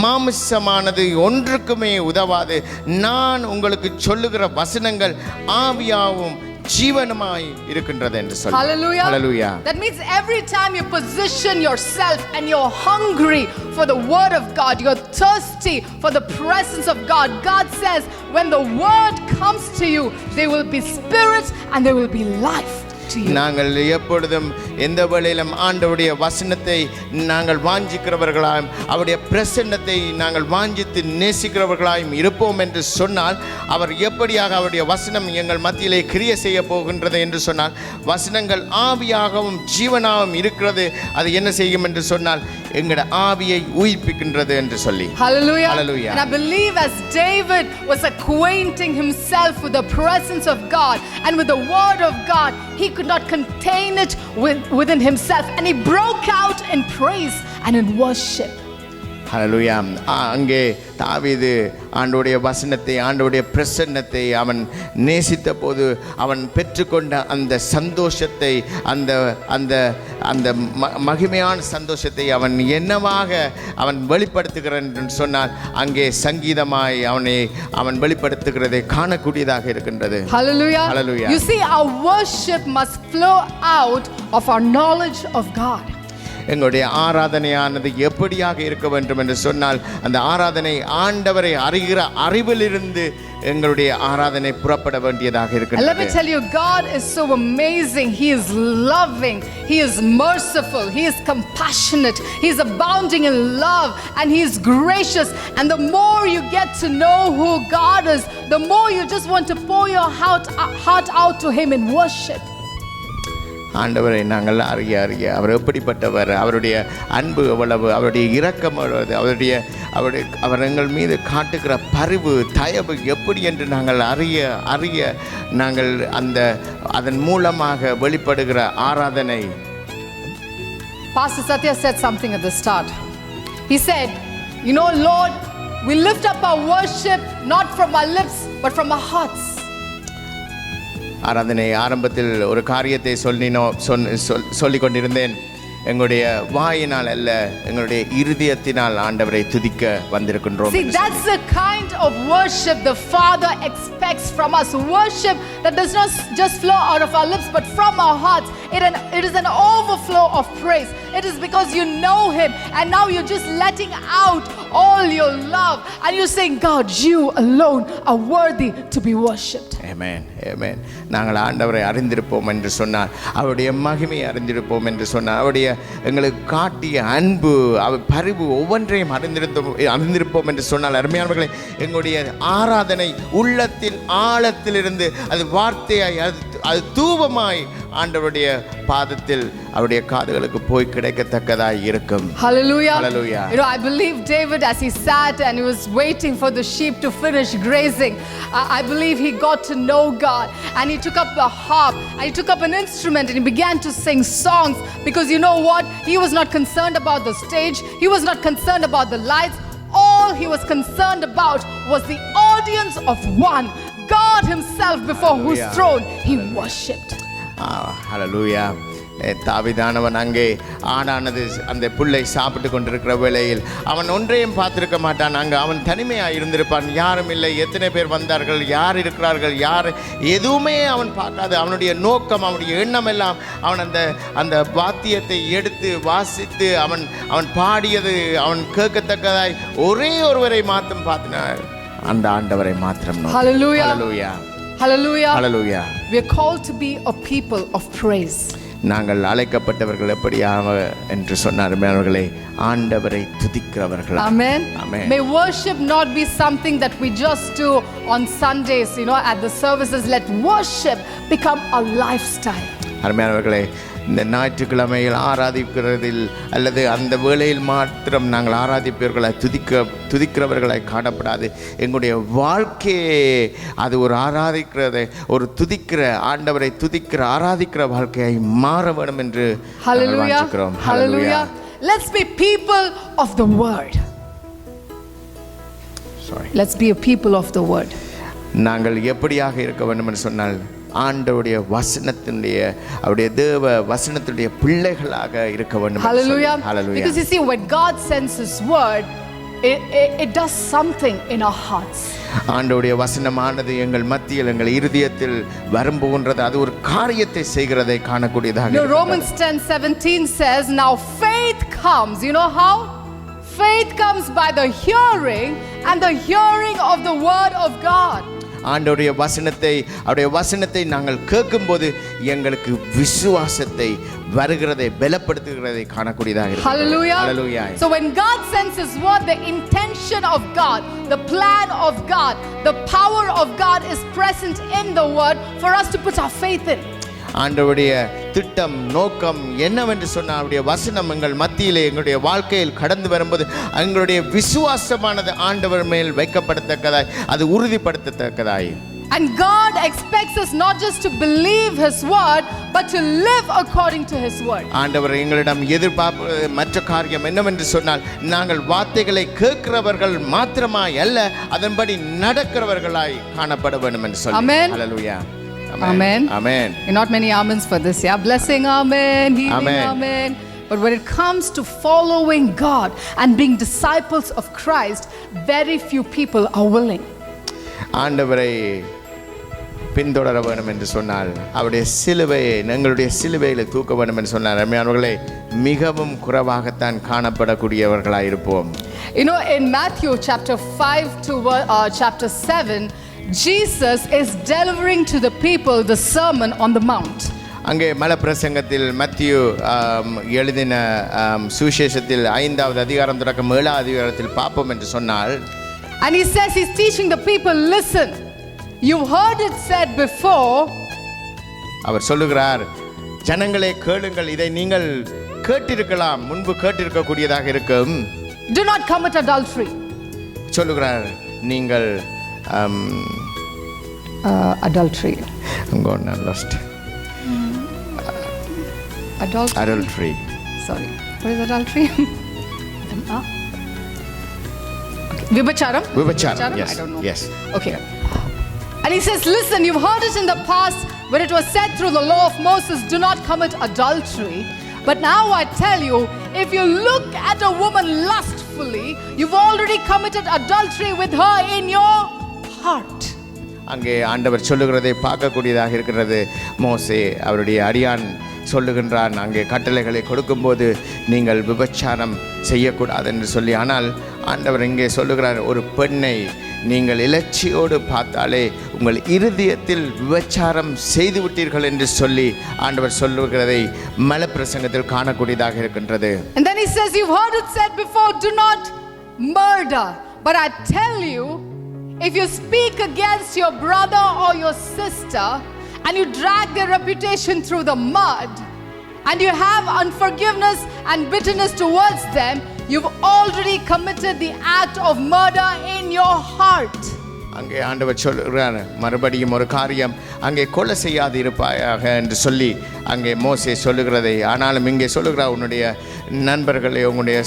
மாம்சமானது ஒன்றுக்குமே உதவாது. நான் உங்களுக்கு சொல்லுகிற வசனங்கள் ஆவியாவும் ஜீவனுமாய் இருக்கின்றது என்று சொல்லி. Hallelujah. Hallelujah. That means every time you position yourself and you're hungry for the word of God, you're thirsty for the presence of God, God says when the word comes to you, there will be spirit and there will be life. நாங்கள் எப்பொழுதும் எந்த வேளையிலும் ஆண்டவருடைய வசனத்தை நாங்கள் வாஞ்சிக்கிறவர்களாயும் அவருடைய பிரசன்னத்தை நாங்கள் வாஞ்சித்து நேசிக்கிறவர்களாயும் இருப்போம் என்று சொன்னால், அவர் எப்படியாக அவருடைய வசனம் எங்கள் மத்தியிலே கிரியை செய்ய போகின்றது என்று சொன்னால், வசனங்கள் ஆவியாகவும் ஜீவனாகவும் இருக்கிறது. அது என்ன செய்யும் என்று சொன்னால் எங்கட ஆவியை உயிர்ப்பிக்கின்றது என்று சொல்லி. Hallelujah. Hallelujah. And I believe as David was acquainting himself with the presence of God and with the word of God, he could not contain it within himself, and he broke out in praise and in worship. ஹல்லேலூயா. அங்கே தாவீது ஆண்டவருடைய வசனத்தை, ஆண்டவருடைய பிரசன்னத்தை அவன் நேசித்த போது அவன் பெற்றுக்கொண்ட அந்த சந்தோஷத்தை, அந்த அந்த அந்த மகிமையான சந்தோஷத்தை அவன் என்னவாக அவன் வெளிப்படுத்துகிறான் என்று சொன்னால், அங்கே சங்கீதமாய் அவன் வெளிப்படுத்துகிறதை காணக்கூடியதாக இருக்கின்றது. Hallelujah. Hallelujah. You see, our worship must flow out of our knowledge of God. எங்களுடைய ஆராதனையானது எப்படியாக இருக்க வேண்டும் என்று சொன்னால், அந்த ஆராதனை ஆண்டவரை அறிகிற அறிவிலிருந்து எங்களுடைய ஆராதனை புறப்பட வேண்டியதாக இருக்கிறது. Let me tell you, God is so amazing. He is loving, He is merciful, He is compassionate, He is abounding in love, and He is gracious. And the more you get to know who God is, the more you just want to pour your heart out to Him in worship. ஆண்டவரை நாங்கள் அறிய அவர் எப்படிப்பட்டவர், அவருடைய அன்பு எவ்வளவு, அவருடைய இரக்கம் எவ்வளவு, அவர் எங்கள் மீது காட்டுகிற பரிவு தயவு எப்படி என்று நாங்கள் அறிய நாங்கள் அதன் மூலமாக வெளிப்படுகிற ஆராதனை. Pastor Satya said something at the start. He said, you know, Lord, we lift up our worship not from our lips but from our hearts. ஆராதனை ஆரம்பத்தில் ஒரு காரியத்தை சொல்லிக் கொண்டிருந்தேன். எங்களுடைய வாயினால் அல்ல, எங்களுடைய இருதயத்தினால் ஆண்டவரை துதிக்க வந்திருக்கின்றோம். See, that's the kind of worship the Father expects from us. Worship that does not just flow out of our lips but from our hearts. It is an overflow of praise. It is because you know Him and now you're just letting out all your love, and you're saying, God, you alone are worthy to be worshipped. Amen. Amen. நாங்கள் ஆண்டவரை அறிந்திருப்போம் என்று சொன்னார், அவருடைய மகிமையை அறிந்திருப்போம் என்று சொன்னார், அவருடைய எங்களுக்கு காட்டிய அன்பு, அவர் பரிவு ஒவ்வொன்றையும் அறிந்திருப்போம் என்று சொன்னால், அருமையானவர்களே, எங்களுடைய ஆராதனை உள்ளத்தின் ஆழத்திலிருந்து அது வார்த்தையாய் அது தூபமாய் ஆண்டவருடைய பாதத்தில் அவருடைய காதுகளுக்கு போய் கிடைக்கத்தக்கதாய் இருக்கும். Hallelujah. Hallelujah. You know, I believe David, as he sat and he was waiting for the sheep to finish grazing, I believe he got to know God, and he took up a harp and he took up an instrument and he began to sing songs, because you know what? He was not concerned about the stage. He was not concerned about the lights. All he was concerned about was the audience of one, God himself, before whose throne he worshipped. Hallelujah. தாவீதானவன் அங்கே ஆடானது அந்த புல்லை சாப்பிட்டு கொண்டிருக்கிற வேளையில் அவன் ஒன்றையும் பார்த்திருக்க மாட்டான். அங்கே அவன் தனிமையாக இருந்திருப்பான். யாரும் இல்லை, எத்தனை பேர் வந்தார்கள், யார் இருக்கிறார்கள், யார், எதுவுமே அவன் பார்க்காது. அவனுடைய நோக்கம், அவனுடைய எண்ணம் எல்லாம் அவன் அந்த வாத்தியத்தை எடுத்து வாசித்து அவன் பாடியது அவன் கேட்கத்தக்கதாய் ஒரே ஒருவரை மாத்திரம் பார்த்தினார், அந்த ஆண்டவரை மாத்திரம். Hallelujah. Hallelujah. Hallelujah. Hallelujah. We are called to be a people of praise. நாங்கள் அழைக்கப்பட்டவர்கள் எப்படியாக என்று சொன்னார், அவர்களே ஆண்டவரை துதிக்கிறவர்கள். Amen. Amen. May worship not be something that we just do on Sundays, you know, at the services. Let worship become a lifestyle. அருமையானவர்களே, இந்த ஞாயிற்றுக்கிழமையில் ஆராதிக்கிறதில் அல்லது அந்த வேளையில் மாத்திரம் நாங்கள் ஆராதிப்பவர்களை துதிக்கிறவர்களை காணப்படாது. எங்களுடைய வாழ்க்கையே அது ஒரு ஆராதிக்கிறதை, ஒரு துதிக்கிற ஆண்டவரை துதிக்கிற ஆராதிக்கிற வாழ்க்கையை மாற வேண்டும் என்று வாஞ்சிக்கிறோம். Hallelujah. Let's be people of the word. Let's be a people of the word. நாங்கள் எப்படியாக இருக்க வேண்டும் என்று சொன்னால், ஆண்டவருடைய வசனத்தினுடைய அவருடைய தேவ வசனத்தினுடைய பிள்ளைகளாக இருக்க வேண்டும். Hallelujah. Because you see, when God sends his word, it does something in our hearts. ஆண்டவருடைய வசனமானது எங்கள் மத்தியில், எங்கள் இருதயத்தில் வரும்போன்றது அது ஒரு காரியத்தை செய்கிறதை காணக்கூடியதாக. Romans 10:17 says, now faith comes, you know how? Faith comes by the hearing, and the hearing of the word of God. ஆண்டவருடைய வசனத்தை நாங்கள் கேட்கும்போது எங்களுக்கு விசுவாசத்தை வருகிறதை பலப்படுத்துகிறதை காணக்கூடியதாக இருக்கிறது. Hallelujah. Hallelujah. So when God sends his word, the intention of God, the plan of God, the power of God is present in the word for us to put our faith in. ஆண்டவருடைய திட்டம் நோக்கம் என்னவென்று சொன்னால், அவருடைய வசனம் எங்கள் மத்தியிலே எங்களுடைய வாழ்க்கையில் கடந்து வரும்போது எங்களுடைய விசுவாசமானது ஆண்டவர் மேல் வைக்கப்படத்தக்கதாய், அது உறுதிப்படுத்தத்தக்கதாய். And God expects us not just to believe his word, but to live according to his word. ஆண்டவர் எங்களிடம் எதிர்பார்ப்பது மற்ற காரியம் என்னவென்று சொன்னால், நாங்கள் வார்த்தைகளை கேட்கிறவர்கள் மாத்திரமாய் அல்ல, அதன்படி நடக்கிறவர்களாய் காணப்பட வேண்டும் என்று சொல்லி. Amen. Hallelujah. Amen. Amen. Not many amens for this, yeah? Blessing, amen. Healing, amen. But when it comes to following God and being disciples of Christ, very few people are willing. ஆண்டவரை பின்தொடர வேண்டும் என்று சொன்னால், அவருடைய சிலுவையை எங்களுடைய சிலுவையில் தூக்க வேண்டும் என்று சொன்னார், அவர்களே மிகவும் குறைவாகத்தான் காணப்படக்கூடியவர்களாக இருப்போம். You know, in Matthew chapter 5 to chapter 7, Jesus is delivering to the people the Sermon on the Mount. அங்கே மலப்பிரசங்கத்தில் மத்தியு எழுதின சுவிசேஷத்தில் 5வது அதிகாரம் தொடக்கம் 7வது அதிகாரத்தில் பார்ப்போம் என்று சொன்னால், and he says, he's teaching the people, listen, you've heard it said before. அவர் சொல்லுகிறார், ஜனங்களே கேளுங்கள், இதை நீங்கள் கேட்டிருக்கலாம், முன்பு கேட்டிருக்கக்கூடியதாக இருக்கும். Do not commit adultery. சொல்லுகிறார், நீங்கள் adultery. I'm gone, I lost. Adultery. Sorry. What is adultery? Vibhacharam. Yes. I don't know. Yes. Okay. And he says, listen, you've heard it in the past when it was said through the law of Moses, do not commit adultery. But now I tell you, if you look at a woman lustfully, you've already committed adultery with her in your heart. அங்கே ஆண்டவர் சொல்லுகிறதை பார்க்கக்கூடியதாக இருக்கிறது. மோசே அவருடைய அடியான் சொல்லுகின்றான், அங்கே கட்டளைகளை கொடுக்கும்போது நீங்கள் விபச்சாரம் செய்யக்கூடாது என்று சொல்லி. ஆனால் ஆண்டவர் இங்கே சொல்லுகிறார், ஒரு பெண்ணை நீங்கள் இலட்சியோடு பார்த்தாலே உங்கள் இருதயத்தில் விபச்சாரம் செய்து விட்டீர்கள் என்று சொல்லி ஆண்டவர் சொல்லுகிறதை மலப்பிரசங்கத்தில் காணக்கூடியதாக இருக்கின்றது. And then he says, you've heard it said before, do not murder. But I tell you, if you speak against your brother or your sister and you drag their reputation through the mud and you have unforgiveness and bitterness towards them, you've already committed the act of murder in your heart. அங்கே ஆண்டவர் சொல்லுகிறார், மறுபடியும் ஒரு காரியம், அங்கே கொலை செய்யாது இருப்பாயாக என்று சொல்லி அங்கே மோசே சொல்லுகிறதை, ஆனாலும் இங்கே சொல்லுகிறார், உன்னுடைய நண்பர்களை உன்னுடைய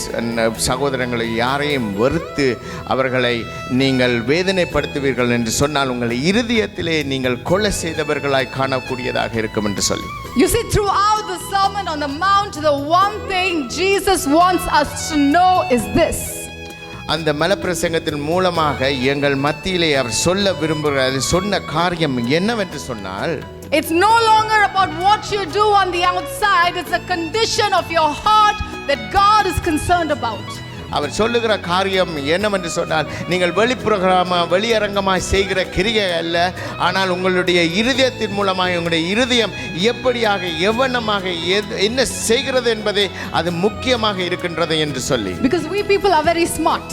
சகோதரங்களை யாரையும் வெறுத்து அவர்களை நீங்கள் வேதனைப்படுத்துவீர்கள் என்று சொன்னால் உங்கள் இருதயத்திலே நீங்கள் கொலை செய்தவர்களாய் காணக்கூடியதாக இருக்கும் என்று சொல்லி. You see, throughout the Sermon on the Mount, the one thing Jesus wants us to know is this. அந்த மலப்பிரசங்கத்தின் மூலமாக எங்கள் மத்தியிலே அவர் சொல்ல விரும்புகிறார், சொன்ன காரியம் என்னவென்று சொன்னால், it's no longer about what you do on the outside, it's a condition of your heart that God is concerned about. அவர் சொல்லுகிற காரியம் என்னவென்று சொன்னால், நீங்கள் வெளியரங்கமாய் செய்கிற கிரியை அல்ல, ஆனால் உங்களுடைய இருதயத்தின் மூலமாக உங்களுடைய இருதயம் எப்படியாக எவ்வளமாக என்ன செய்கிறது என்பதே அது முக்கியமாக இருக்கின்றது என்று சொல்லி. Because we people are very smart.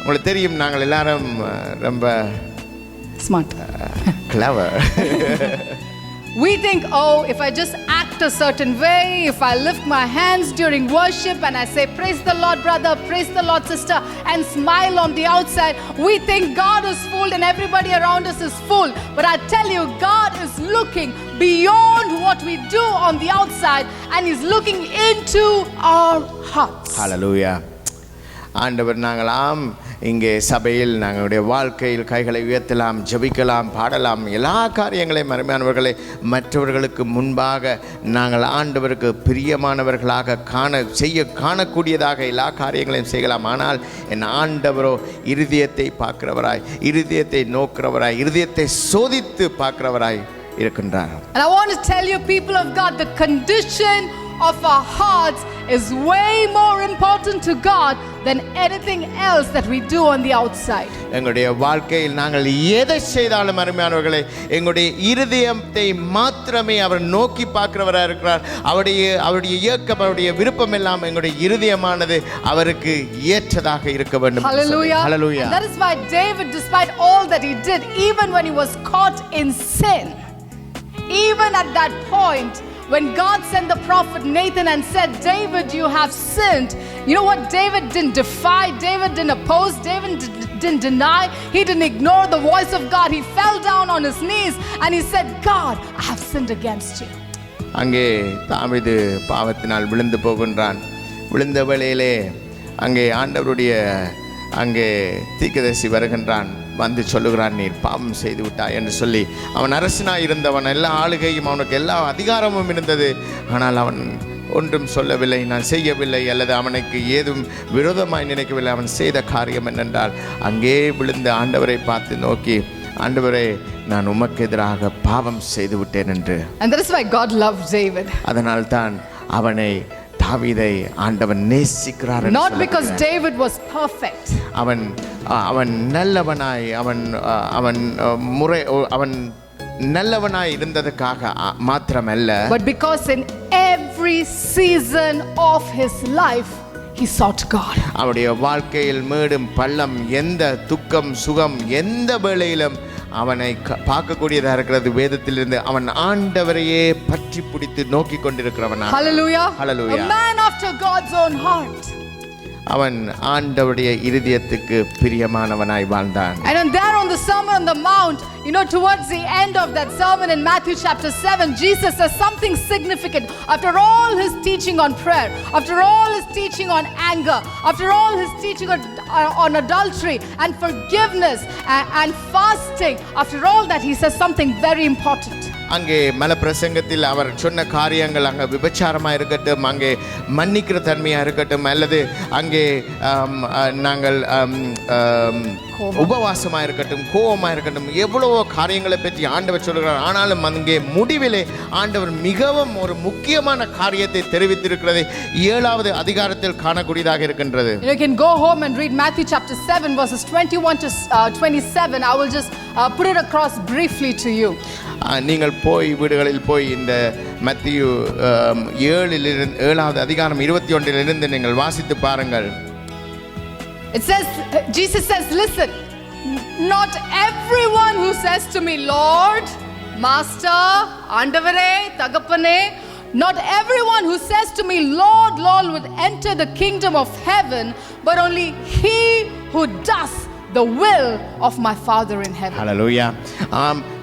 உங்களுக்கு தெரியும், நாங்கள் எல்லாரும் ரொம்ப smart, clever. We think, oh, if I just act a certain way, if I lift my hands during worship and I say, praise the Lord, brother, praise the Lord, sister, and smile on the outside, we think God is fooled and everybody around us is fooled. But I tell you, God is looking beyond what we do on the outside and He's looking into our hearts. Hallelujah. ஆண்டவர் நாங்களாம் இங்கே சபையில் நாங்களுடைய வாழ்க்கையில் கைகளை உயர்த்தலாம், ஜெபிக்கலாம், பாடலாம், எல்லா காரியங்களையும் அருமையானவர்களை மற்றவர்களுக்கு முன்பாக நாங்கள் ஆண்டவருக்கு பிரியமானவர்களாக காணக்கூடியதாக எல்லா காரியங்களையும் செய்யலாம். ஆனால் என் ஆண்டவரோ இருதயத்தை பார்க்கிறவராய், இருதயத்தை நோக்கிறவராய், இருதயத்தை சோதித்து பார்க்கிறவராய் இருக்கின்றார். And I want to tell you, people of God, the condition of our hearts is way more important to God than anything else that we do on the outside. எங்களுடைய வாழ்க்கையில் நாங்கள் எதை செய்தாலும் அருமையானவர்களே, எங்களுடைய இருதயத்தை மாத்திரமே அவர் நோக்கி பார்க்கிறவராக இருக்கிறார். அவருடைய இயக்கம், அவருடைய விருப்பம் எல்லாம் எங்களுடைய இருதயமானது அவருக்கு ஏற்றதாக இருக்க வேண்டும். Hallelujah. Hallelujah. And that is why David, despite all that he did, even when he was caught in sin, even at that point when God sent the prophet Nathan and said, David, you have sinned. You know what? David didn't defy, David didn't oppose, David didn't deny, he didn't ignore the voice of God. He fell down on his knees and he said, God, I have sinned against you. அங்கே தாவீது பாவத்தினால் விழுந்து போகின்றான். விழுந்த வேளையிலே அங்கே ஆண்டவருடைய அங்கே தீர்க்கதரிசி வருகின்றான். வந்து சொல்லுகிறான், நீர் பாவம் செய்து விட்டாய் என்று சொல்லி. அவன் அரசனாய் இருந்தவன், எல்லா ஆளுகையும் அவனுக்கு எல்லா அதிகாரமும் இருந்தது. ஆனால் அவன் ஒன்றும் சொல்லவில்லை, நான் செய்யவில்லை, அல்லது அவனுக்கு ஏதும் விரோதமாய் நினைக்கவில்லை. அவன் செய்த காரியம் என்னென்றால், அங்கே விழுந்த ஆண்டவரை பார்த்து நோக்கி, ஆண்டவரே, நான் உமக்கு எதிராக பாவம் செய்து விட்டேன் என்று. And that is why God loved David. அதனால் தான் அவனை தாவீதை ஆண்டவன் நேசிக்கிறார். Not because David was perfect. அவன் நல்லவனாய் அவன் நல்லவனாய் இருந்ததற்காக மாத்திரமல்ல, but because in every season of his life he sought God. அவருடைய வாழ்க்கையில் மேடும் பள்ளம், எந்த துக்கம் சுகம், எந்த வேளையிலும் அவனை பார்க்கக்கூடியதாக இருக்கிறது. வேதத்திலிருந்து அவன் ஆண்டவரையே பற்றி பிடித்து நோக்கி கொண்டிருக்கிறவனா. Hallelujah. Hallelujah. A man after God's own heart. அவன் ஆண்டவருடைய இருதயத்துக்கு பிரியமானவனாய் வாழ்ந்தான். And there on the Sermon on the Mount, towards the end of that sermon in Matthew chapter 7, Jesus says something significant. After all his teaching on prayer, after all his teaching on anger, after all his teaching on adultery and forgiveness and fasting, after all that, he says something very important. அங்கே மல பிரசங்கத்தில் அவர் சொன்ன காரியங்கள் அங்கே விபச்சாரமாக இருக்கட்டும், அங்கே மன்னிக்கிற தன்மையாக இருக்கட்டும், அல்லது அங்கே நாங்கள் உபவாசமாக இருக்கட்டும், கோபமாக இருக்கட்டும், எவ்வளவோ காரியங்களை பற்றி ஆண்டவர் சொல்கிறார். ஆனாலும் அங்கே முடிவிலே ஆண்டவர் மிகவும் ஒரு முக்கியமான காரியத்தை தெரிவித்திருக்கிறது 7வது அதிகாரத்தில் காணக்கூடியதாக இருக்கின்றது. You can go home and read Matthew chapter 7 verses 21 to 27. I will just put it across briefly to you. நீங்கள் போய் வீடுகளில் போய் இந்த மத்தேயு 7வது அதிகாரம் 21 நீங்கள் வாசித்து பாருங்கள். It says, Jesus says, listen, not everyone who says to me, Lord, Master, Andavare, Tagapane, not everyone who says to me, Lord, Lord, will enter the kingdom of heaven, but only he who does the will of my Father in heaven. Hallelujah.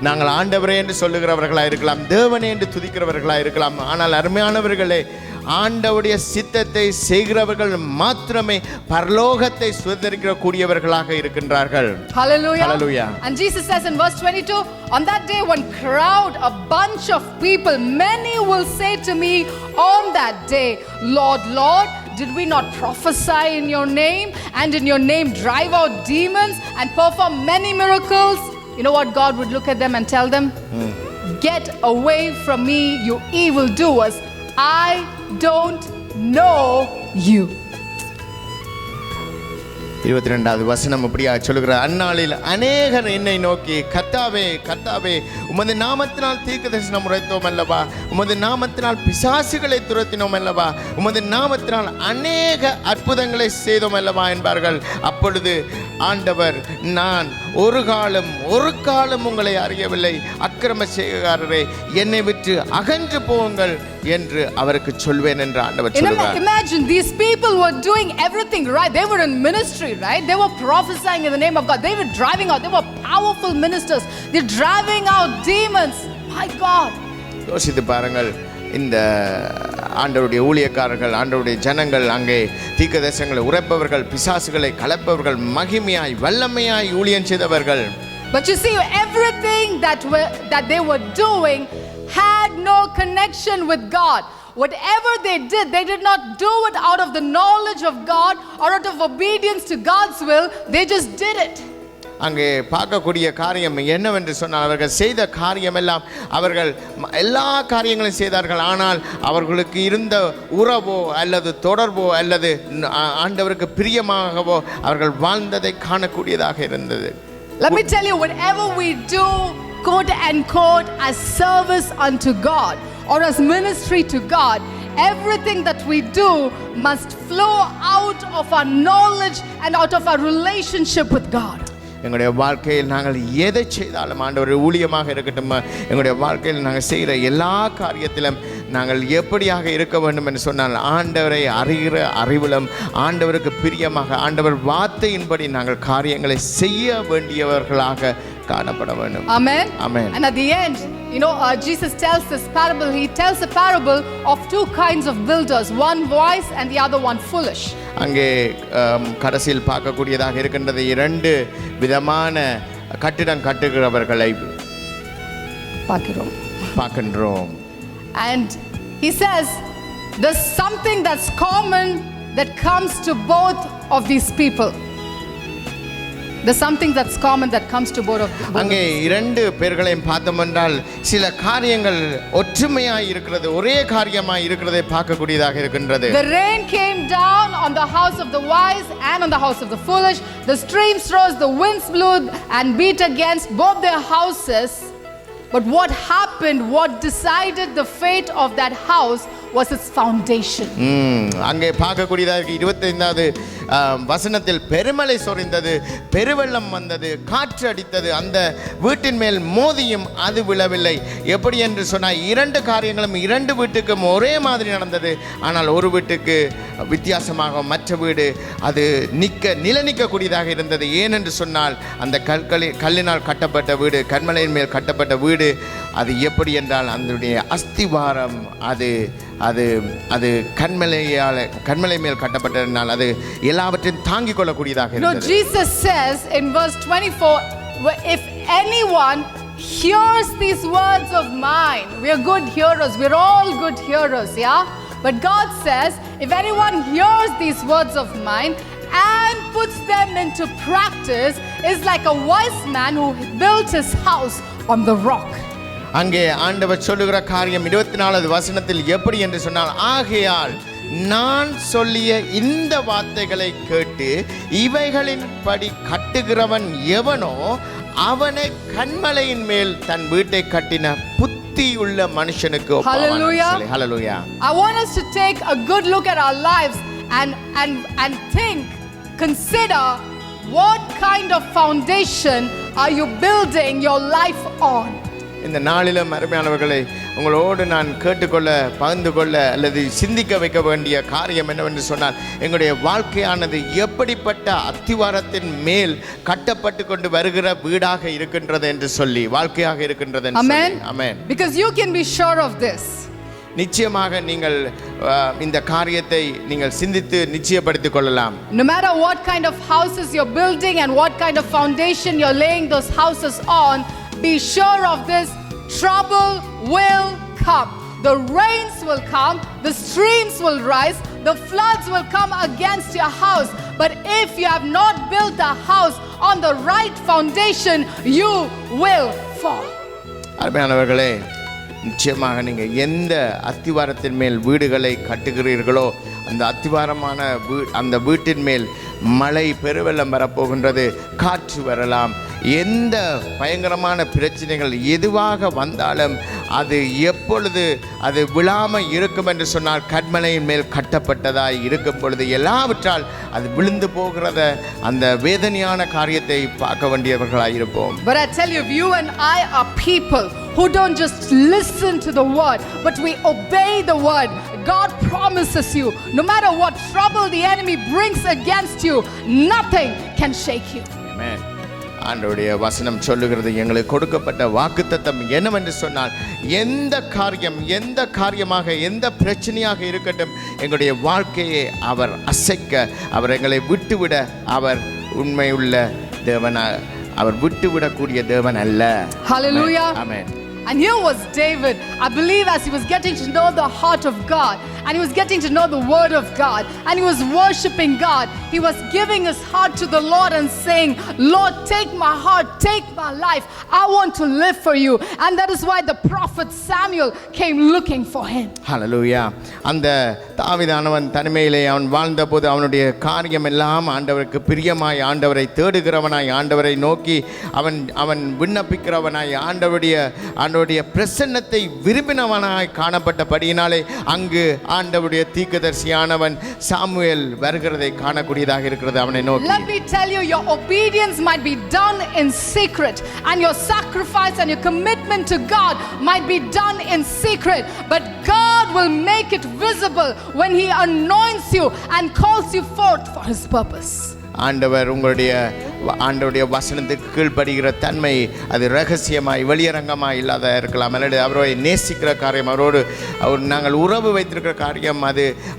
நாங்கள் ஆண்டவரே என்று சொல்லுகிறவர்களாக இருக்கலாம், தேவனே என்று துதிக்கிறவர்களாக இருக்கலாம், ஆனால் அருமையானவர்களே, ஆண்டவருடைய சித்தத்தை செய்கிறவர்கள் மாத்திரமே பரலோகத்தை சுதந்தரிக்க கூடியவர்களாக இருக்கின்றார்கள். Hallelujah. Hallelujah. And Jesus says in verse 22, on that day one crowd, a bunch of people, many will say to me on that day, Lord, Lord, did we not prophesy in your name and in your name drive out demons and perform many miracles? You know what God would look at them and tell them? Get away from me, you evildoers. I don't know you. 22வது வசனம் அப்படியா சொல்லுகிறார். அந்நாளில் அநேகர் என்னை நோக்கி, கர்த்தாவே கர்த்தாவே, உமது நாமத்தினால் தீர்க்கதரிசனம் உரைத்தோம் அல்லவா, உமது நாமத்தினால் பிசாசுகளை துரத்தினோம் அல்லவா, உமது நாமத்தினால் அநேக அற்புதங்களை செய்தோம் அல்லவா என்பார்கள். அப்பொழுது ஆண்டவர், நான் ஒரு காலம் உங்களை அறியவில்லை, அக்கிரம செய்காரரே, என்னை விட்டு அகன்று போங்கள் என்று அவருக்கு சொல்வேன் என்று ஆண்டவர் சொல்கிறார். Imagine these people were doing everything right. They were in ministry, right? They were prophesying in the name of God. They were driving out. They were powerful ministers. They're driving out demons. My God. யோசித்து பாருங்கள், இந்த ஆண்டவருடைய ஊழியக்காரர்கள், ஆண்டவருடைய ஜனங்கள், அங்கே தீர்க்கதரிசனங்களை உரைப்பவர்கள், பிசாசுகளை கலப்பவர்கள், மகிமையாய் வல்லமையாய் ஊழியம் செய்தவர்கள். But you see, everything that they were doing had no connection with God. Whatever they did not do it out of the knowledge of God or out of obedience to God's will. They just did it. அங்கே பார்க்கக்கூடிய காரியம் என்னவென்று சொன்னால், அவர்கள் செய்த காரியம் எல்லாம், அவர்கள் எல்லா காரியங்களையும் செய்தார்கள். ஆனால் அவர்களுக்கு இருந்த உறவோ அல்லது தொடர்போ அல்லது ஆண்டவருக்கு பிரியமாகவோ அவர்கள் வாழ்ந்ததை காணக்கூடியதாக இருந்தது. Let me tell you, whatever we do, quote unquote, as service unto God or as ministry to God, everything that we do must flow out of our knowledge and out of our relationship with God. எங்களுடைய வாழ்க்கையில் நாங்கள் எதை செய்தாலும், ஆண்டவர் ஊழியமாக இருக்கட்டும், எங்களுடைய வாழ்க்கையில் நாங்கள் செய்கிற எல்லா காரியத்திலும் நாங்கள் எப்படியாக இருக்க வேண்டும் என்று சொன்னால், ஆண்டவரை அறிகிற அறிவிலும் ஆண்டவருக்கு பிரியமாக ஆண்டவர் வார்த்தையின்படி நாங்கள் காரியங்களை செய்ய வேண்டியவர்களாக காணப்பட வேண்டும். Amen. Amen. And at the end, Jesus tells this parable. He tells a parable of two kinds of builders, one wise and the other one foolish. அங்கே கடைசியில் பார்க்கக்கூடியதாக இருக்கின்றது, 2 விதமான கட்டிடம் கட்டுகிறவர்களை பார்க்கின்றோம். And he says there's something that's common that comes to both of these people. There's something that's common that comes to both of them. அங்கே 2 பேர்களையும் பார்த்தோம் என்றால் சில காரியங்கள் ஒற்றுமையாய் இருக்கிறது, ஒரே காரியமாய் இருக்கிறதை பார்க்கக்கூடியதாக இருக்கின்றது. The rain came down on the house of the wise and on the house of the foolish. The streams rose, the winds blew and beat against both their houses. But what happened, what decided the fate of that house was its foundation. அங்கே பார்க்கக்கூடியதாக 25வது வசனத்தில், பெருமழை சொரிந்தது, பெருவெள்ளம் வந்தது, காற்று அடித்தது, அந்த வீட்டின் மேல் மோதியும் அது விழவில்லை. எப்படி என்று சொன்னால், 2 காரியங்களும் 2 வீட்டுக்கும் ஒரே மாதிரி நடந்தது. ஆனால் ஒரு வீட்டுக்கு வித்தியாசமாக மற்ற வீடு அது நிலநிற்கக்கூடியதாக இருந்தது. ஏனென்று சொன்னால், அந்த கல்லினால் கட்டப்பட்ட வீடு, கண்மலையின் மேல் கட்டப்பட்ட வீடு, அது எப்படி என்றால் அதனுடைய அஸ்திவாரம் அது அது அது கண்மலை மேல் கட்டப்பட்டதனால் அது எல்லாவற்றையும் தாங்கிக் கொள்ளக்கூடியதாக இருந்தது. Jesus says in verse 24, if anyone hears these words of mine, we are good hearers, we're all good hearers, yeah? But God says, if anyone hears these words of mine and puts them into practice, is like a wise man who built his house on the rock. அங்கே ஆண்டவர் சொல்லுகிற காரியம் 24வது வசனத்தில் எப்படி என்று சொன்னால், ஆகையால் நான் சொல்லிய இந்த வார்த்தைகளை கேட்டு இவைகளின்படி கட்டுகிறவன் எவனோ அவனை கன்மலையின் மேல் தன் வீட்டை கட்டின புத்தியுள்ள மனுஷனுக்கு ஒப்பாவான். Hallelujah. Hallelujah. I want us to take a good look at our lives and think, consider what kind of foundation are you building your life on? இந்த நாளிலும் அருமையானவர்களை உங்களோடு நான் கேட்டுக்கொள்ள, பகிர்ந்து கொள்ள அல்லது சிந்திக்க வைக்க வேண்டிய காரியம் என்னவென்று சொன்னால், எங்களுடைய வாழ்க்கையானது எப்படிப்பட்ட அத்திவாரத்தின் மேல் கட்டப்பட்டு கொண்டு வருகிற வீடாக இருக்கின்றது என்று சொல்லி, வாழ்க்கையாக இருக்கின்றது என்று சொல்லி. ஆமென். Because you can be sure of this. நிச்சயமாக நீங்கள் இந்த காரியத்தை நீங்கள் சிந்தித்து நிச்சயப்படுத்திக் கொள்ளலாம். No matter what kind of houses you're building and what kind of foundation you're laying those houses on, be sure of this: trouble will come. The rains will come, the streams will rise, the floods will come against your house. But if you have not built a house on the right foundation, you will fall. அருமையானவர்களே, நிச்சயமாக நீங்கள் எந்த அத்திவாரத்தின் மேல் வீடுகளை கட்டுகிறீர்களோ அந்த அத்திவாரமான அந்த வீட்டின் மேல் மழை பெருவெள்ளம் வரப்போகின்றது, காற்று வரலாம், எந்த பயங்கரமான பிரச்சனைகள் எதுவாக வந்தாலும் அது எப்பொழுது அது விழாமல் இருக்கும் என்று சொன்னால், கன்மலையின் மேல் கட்டப்பட்டதாய் இருக்கும் பொழுது எல்லாவற்றால் அது விழுந்து போகிறத அந்த வேதனையான காரியத்தை பார்க்க வேண்டியவர்களாக இருப்போம். But I tell you, if you and I are people who don't just listen to the word, but we obey the word, God promises you, no matter what trouble the enemy brings against you, nothing can shake you. Amen. ஆண்டவருடைய வசனம் சொல்லுகிறது, எங்களுக்கு கொடுக்கப்பட்ட வாக்குத்தத்தம் என்னவென்று சொன்னால், எந்த காரியமாக எந்த பிரச்சனையாக இருக்கட்டும், எங்களுடைய வாழ்க்கையை அவர் அசைக்க, அவர் எங்களை விட்டுவிட அவர் உண்மையுள்ள தேவனாக, அவர் விட்டுவிடக்கூடிய தேவன் அல்ல. Hallelujah. Amen. And here was David, I believe, as he was getting to know the heart of God, and he was getting to know the word of God, and he was worshiping God. He was giving his heart to the Lord and saying, Lord, take my heart, take my life. I want to live for you. And that is why the prophet Samuel came looking for him. Hallelujah. அந்த தாவீதானவன் தனிமையிலே அவன் வாழ்ந்தபோது அவனுடைய காரியம் எல்லாம் ஆண்டவருக்கு பிரியமாய், ஆண்டவரை தேடுகிறவனாய், ஆண்டவரை நோக்கி அவன் விண்ணப்பிக்கிறவனாய், ஆண்டவருடைய பிரசன்னத்தை விரும்பினவனாய் காணப்பட்டபடியினாலே அங்கு ஆண்டவருடைய தீர்க்கதரிசியானவன் சாமுவேல் வருகிறதை காணக்கூடியதாக இருக்கிறது அவனை நோக்கி. Let me tell you, your obedience might be done in secret, and your sacrifice and your commitment to God might be done in secret, but God will make it visible when he anoints you and calls you forth for his purpose. ஆண்டவருடைய வசனத்துக்கு கீழ்ப்படுகிற தன்மை அது ரகசியமாய் வெளியரங்கமாய் இல்லாத இருக்கலாம், அல்லது அவரை நேசிக்கிற காரியம், நாங்கள் உறவு வைத்திருக்கிற காரியம்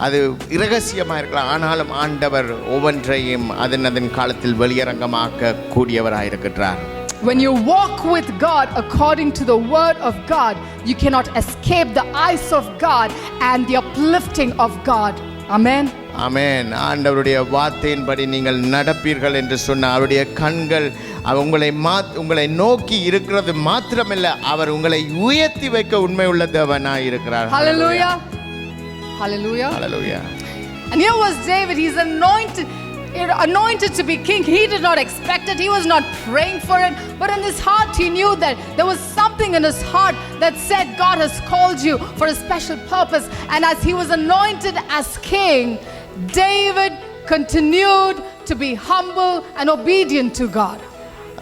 அது இரகசியமாக இருக்கலாம். ஆனாலும் ஆண்டவர் ஒவ்வொன்றையும் அதன் காலத்தில் வெளியரங்கமாக்க கூடியவராயிருக்கிறார். When you walk with God according to the word of God, you cannot escape the eyes of God and the uplifting of God. Amen. ஆமென். ஆண்டவருடைய வார்த்தையின்படி நீங்கள் நடப்பீர்கள் என்று சொன்ன அவருடைய கண்கள் உங்களை நோக்கி இருக்கிறது மாத்திரமல்ல, அவர் உங்களை உயர்த்தி வைக்க உண்மை உள்ள தேவனாய் இருக்கிறார். Hallelujah. Hallelujah. Hallelujah. And here was David. He's anointed to be king. He did not expect it. He was not praying for it, but in his heart he knew that there was something in his heart that said, God has called you for a special purpose. And as he was anointed as king, David continued to be humble and obedient to God.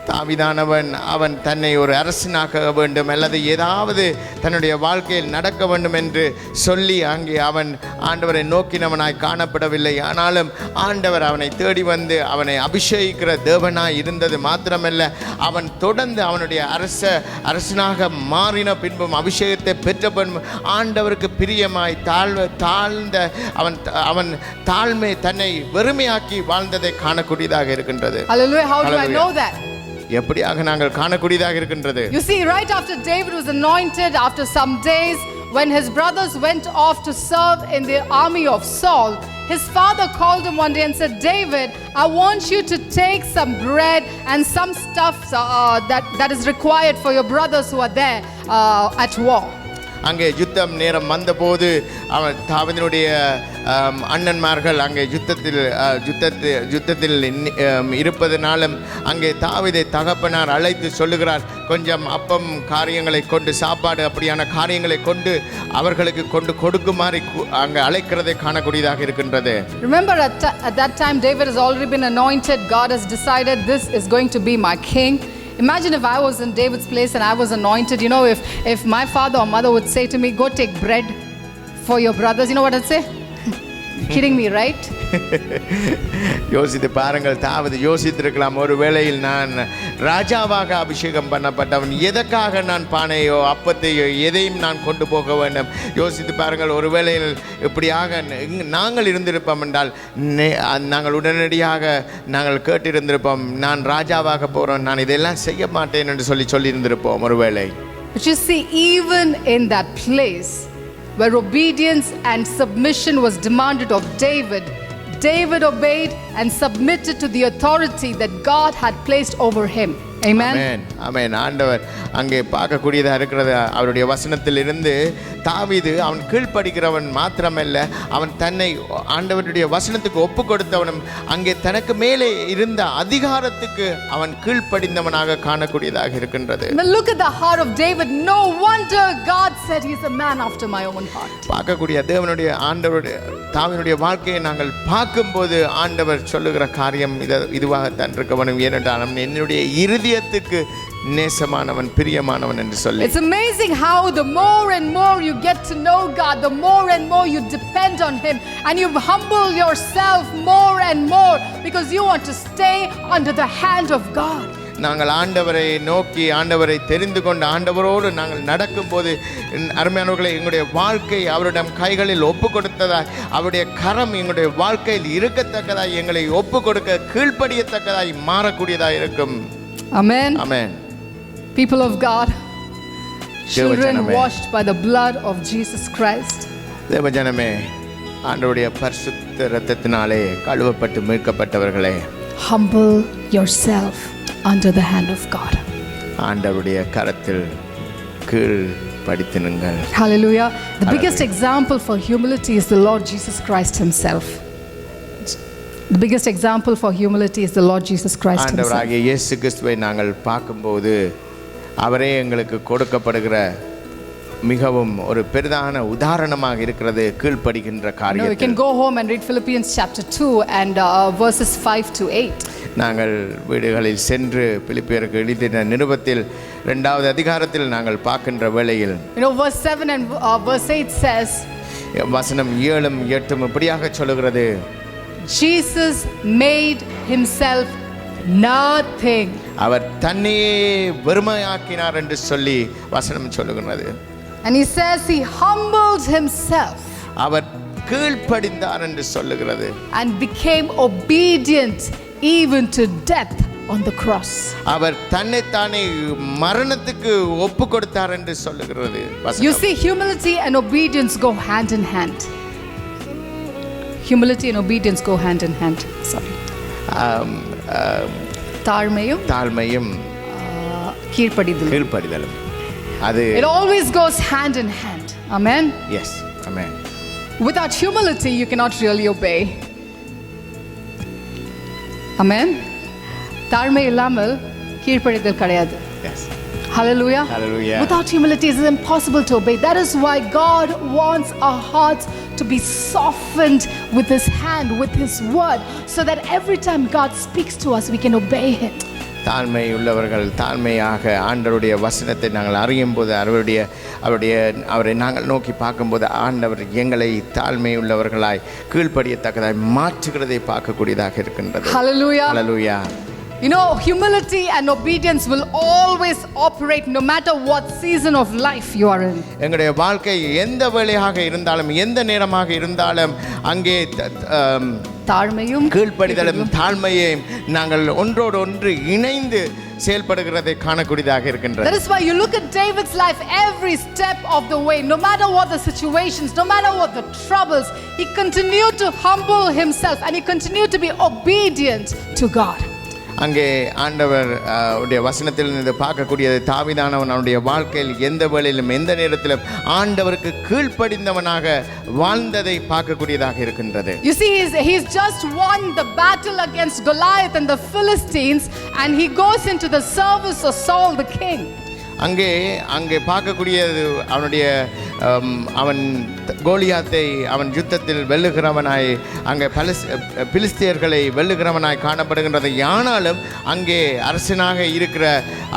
தாவீதானவன் அவன் தன்னை ஒரு அரசனாக வேண்டும் அல்லது ஏதாவது தன்னுடைய வாழ்க்கையில் நடக்க வேண்டும் என்று சொல்லி அங்கே அவன் ஆண்டவரை நோக்கினவனாய் காணப்படவில்லை. ஆனாலும் ஆண்டவர் அவனை தேடி வந்து அவனை அபிஷேகிக்கிற தேவனாய் இருந்தது மாத்திரமல்ல, அவன் தொடர்ந்து அவனுடைய அரசனாக மாறின பின்பும் அபிஷேகத்தை பெற்ற பின்பும் ஆண்டவருக்கு பிரியமாய் தாழ்ந்த அவன் தாழ்மை தன்னை வெறுமையாக்கி வாழ்ந்ததை காணக்கூடியதாக இருக்கின்றது. Hallelujah. How do I know that? எப்படியாக நாங்கள் காணக்கூடியதாக இருக்கின்றது. You see, right after David was anointed, after some days, when his brothers went off to serve in the army of Saul, his father called him one day and said, David, I want you to take some bread and some stuff that is required for your brothers who are there at war. அங்கே யுத்தம் நேரம் வந்தபோது அவன் தாவீதினுடைய அண்ணன்மார்கள் அங்கே யுத்தத்தில் இருப்பதனாலும் அங்கே தாவீதை தகப்பனார் அழைத்து சொல்லுகிறார், கொஞ்சம் அப்பம் காரியங்களை கொண்டு சாப்பாடு அப்படியான காரியங்களை கொண்டு அவர்களுக்கு கொண்டு கொடுக்குமாறு அங்கே அழைக்கிறதை காணக்கூடியதாக இருக்கின்றது. Remember at that time David has already been anointed. God has decided this is going to be my king. Imagine if I was in David's place and I was anointed. You know, if my father or mother would say to me, go take bread for your brothers, you know what I'd say? Kidding me, right? யோசித்து பாருங்கள், தாவீது யோசித்திருக்கலாம், ஒரு வேளையில் நான் ராஜாவாக அபிஷேகம் பண்ணப்பட்டவன், எதற்காக நான் பானையோ அப்பத்தையோ எதையும் நான் கொண்டு போக வேண்டும்? யோசித்து பாருங்கள், ஒரு வேளையில் இப்படியாக நாங்கள் இருந்திருப்போம் என்றால் நாங்கள் உடனடியாக நாங்கள் கேட்டிருந்திருப்போம், நான் ராஜாவாக போகிறோம், நான் இதெல்லாம் செய்ய மாட்டேன் என்று சொல்லியிருந்திருப்போம் ஒரு வேளை. But you see, even in that place where obedience and submission was demanded of David, David obeyed and submitted to the authority that God had placed over him. Amen. Amen. Amen. ஆண்டவர் அங்கே பார்க்கக்கூடியதாக இருக்கிறது. அவருடைய வசனத்தில் இருந்து தாவீது அவன் கீழ்ப்படிக்கிறவன் மாத்திரமல்ல, அவன் தன்னை ஆண்டவருடைய வசனத்துக்கு ஒப்பு கொடுத்தவனும் அங்கே தனக்கு மேலே இருந்த அதிகாரத்துக்கு அவன் கீழ்ப்படிந்தவனாக காணக்கூடியதாக இருக்கின்றது. Look at the heart of David. No wonder God said he's a man after my own heart. பார்க்கக்கூடிய தேவனுடைய ஆண்டவருடைய தாவீதுடைய வாழ்க்கையை நாங்கள் பார்க்கும்போது ஆண்டவர் சொல்லுகிற காரியம் இதுவாகத்தான் இருக்க வேண்டும். ஏனென்றால் என்னுடைய இருதயத்துக்கு நேசமானவன் பிரியமானவன் என்று சொல்லி. It's amazing how the more and more you get to know God, the more and more you depend on him and you humble yourself more and more because you want to stay under the hand of God. நாங்கள் ஆண்டவரை நோக்கி ஆண்டவரை தெரிந்து கொண்டு ஆண்டவரோடு நாங்கள் நடக்கும்போது அருமையானவர்களை எங்களுடைய வாழ்க்கை அவருடைய கைகளில் ஒப்பு கொடுத்ததாய், அவருடைய கரம் எங்களுடைய வாழ்க்கையில் இருக்கத்தக்கதாய், எங்களை ஒப்பு கொடுக்க கீழ்ப்படியத்தக்கதாய் மாறக்கூடியதாய் இருக்கும். Amen. Amen. People of God, children washed by the blood of Jesus Christ. தேவஜனமே, ஆண்டவருடைய பரிசுத்த இரத்தத்தினாலே கழுவப்பட்டு மீட்கப்பட்டவர்களே, humble yourself under the hand of God. ஆண்டவருடைய கரத்தில் கீழ் படித்தினுங்கள். Hallelujah. The biggest example for humility is the Lord Jesus Christ himself. The biggest example for humility is the Lord Jesus Christ himself. ஆண்டவராகிய இயேசு கிறிஸ்துவை நாங்கள் பார்க்கும்போது அவரே எங்களுக்கு கொடுக்கப்படுகிற மிகவும் ஒரு பெரிதான உதாரணமாக இருக்கிறது கீழ்ப்படிகின்ற காரியம். We can go home and read Philippians chapter 2 and verses 5 to 8. நாங்கள் வீடுகளில் சென்று பிலிப்பியருக்கு எழுதின நிருபத்தில் 2வது அதிகாரத்தில் நாங்கள் பார்க்கின்ற வேளையில், verse 7 and verse 8 says, வசனம் 7 8 இப்படியாக சொல்லுகிறது, Jesus made himself nothing. அவர் தன்னையே வெறுமையாக்கினார் என்று சொல்லி வசனம் சொல்லுகிறது. And he says he humbled himself. அவர் கீழ்ப்படிந்தார் என்று சொல்லுகிறது. And became obedient even to death on the cross. அவர் தன்னைத்தானே மரணத்துக்கு ஒப்பு கொடுத்தார் என்று சொல்லுகிறது. You see, humility and obedience go hand in hand. Humility and obedience go hand in hand. Sorry. தாழ்மையும் கீழ்ப்படிதலும் அது it always goes hand in hand. Amen. Yes. Amen. Without humility you cannot really obey. Amen. தாழ்மை இல்லாமல் கீழ்ப்படிதல் கிடையாது. Yes. Hallelujah. Hallelujah. Without humility it is impossible to obey. That is why God wants our hearts to be softened with his hand, with his word, so that every time God speaks to us we can obey him. தாழ்மை உள்ளவர்கள் தாழ்மையாக ஆண்டவருடைய வசனத்தை நாங்கள் அறியும் போது அவரை நாங்கள் நோக்கி பார்க்கும்போது ஆண்டவர் எங்களை தாழ்மை உள்ளவர்களாய் கீழ்ப்படியத்தக்கதாய் மாற்றுகிறதை பார்க்கக்கூடியதாக இருக்கின்றது. Hallelujah. Hallelujah. Humility and obedience will always operate no matter what season of life you are in. எங்களுடைய வாழ்க்கை எந்த வேளையாக இருந்தாலும் எந்த நேரமாக இருந்தாலும் அங்கே தாழ்மையும் கீழ்ப்படிதலும் தாழ்மையையும் நாங்கள் ஒன்றோடு ஒன்று இணைந்து செயல்படுகிறதை காணக்கூடியதாக இருக்கின்றது. That is why you look at David's life every step of the way, no matter what the situations, no matter what the troubles, he continued to humble himself and he continued to be obedient to God. அங்கே ஆண்டவர் உடைய வசனத்தில் இருந்து பார்க்கக்கூடியது தாவீதானவன் அவனுடைய வாழ்க்கையில் எந்த வேளையிலும் எந்த நேரத்திலும் ஆண்டவருக்கு கீழ்ப்படிந்தவனாக வாழ்ந்ததை பார்க்கக்கூடியதாக இருக்கின்றது. You see, he's just won the battle against Goliath and the Philistines and he goes into the service of Saul the king. அங்கே பார்க்கக்கூடியது அவனுடைய அவன் கோலியாத்தை அவன் யுத்தத்தில் வெல்லுகிறவனாய் அங்கே பிலிஸ்தியர்களை வெல்லுகிறவனாய் காணப்படுகின்றது. ஆனாலும் அங்கே அரசனாக இருக்கிற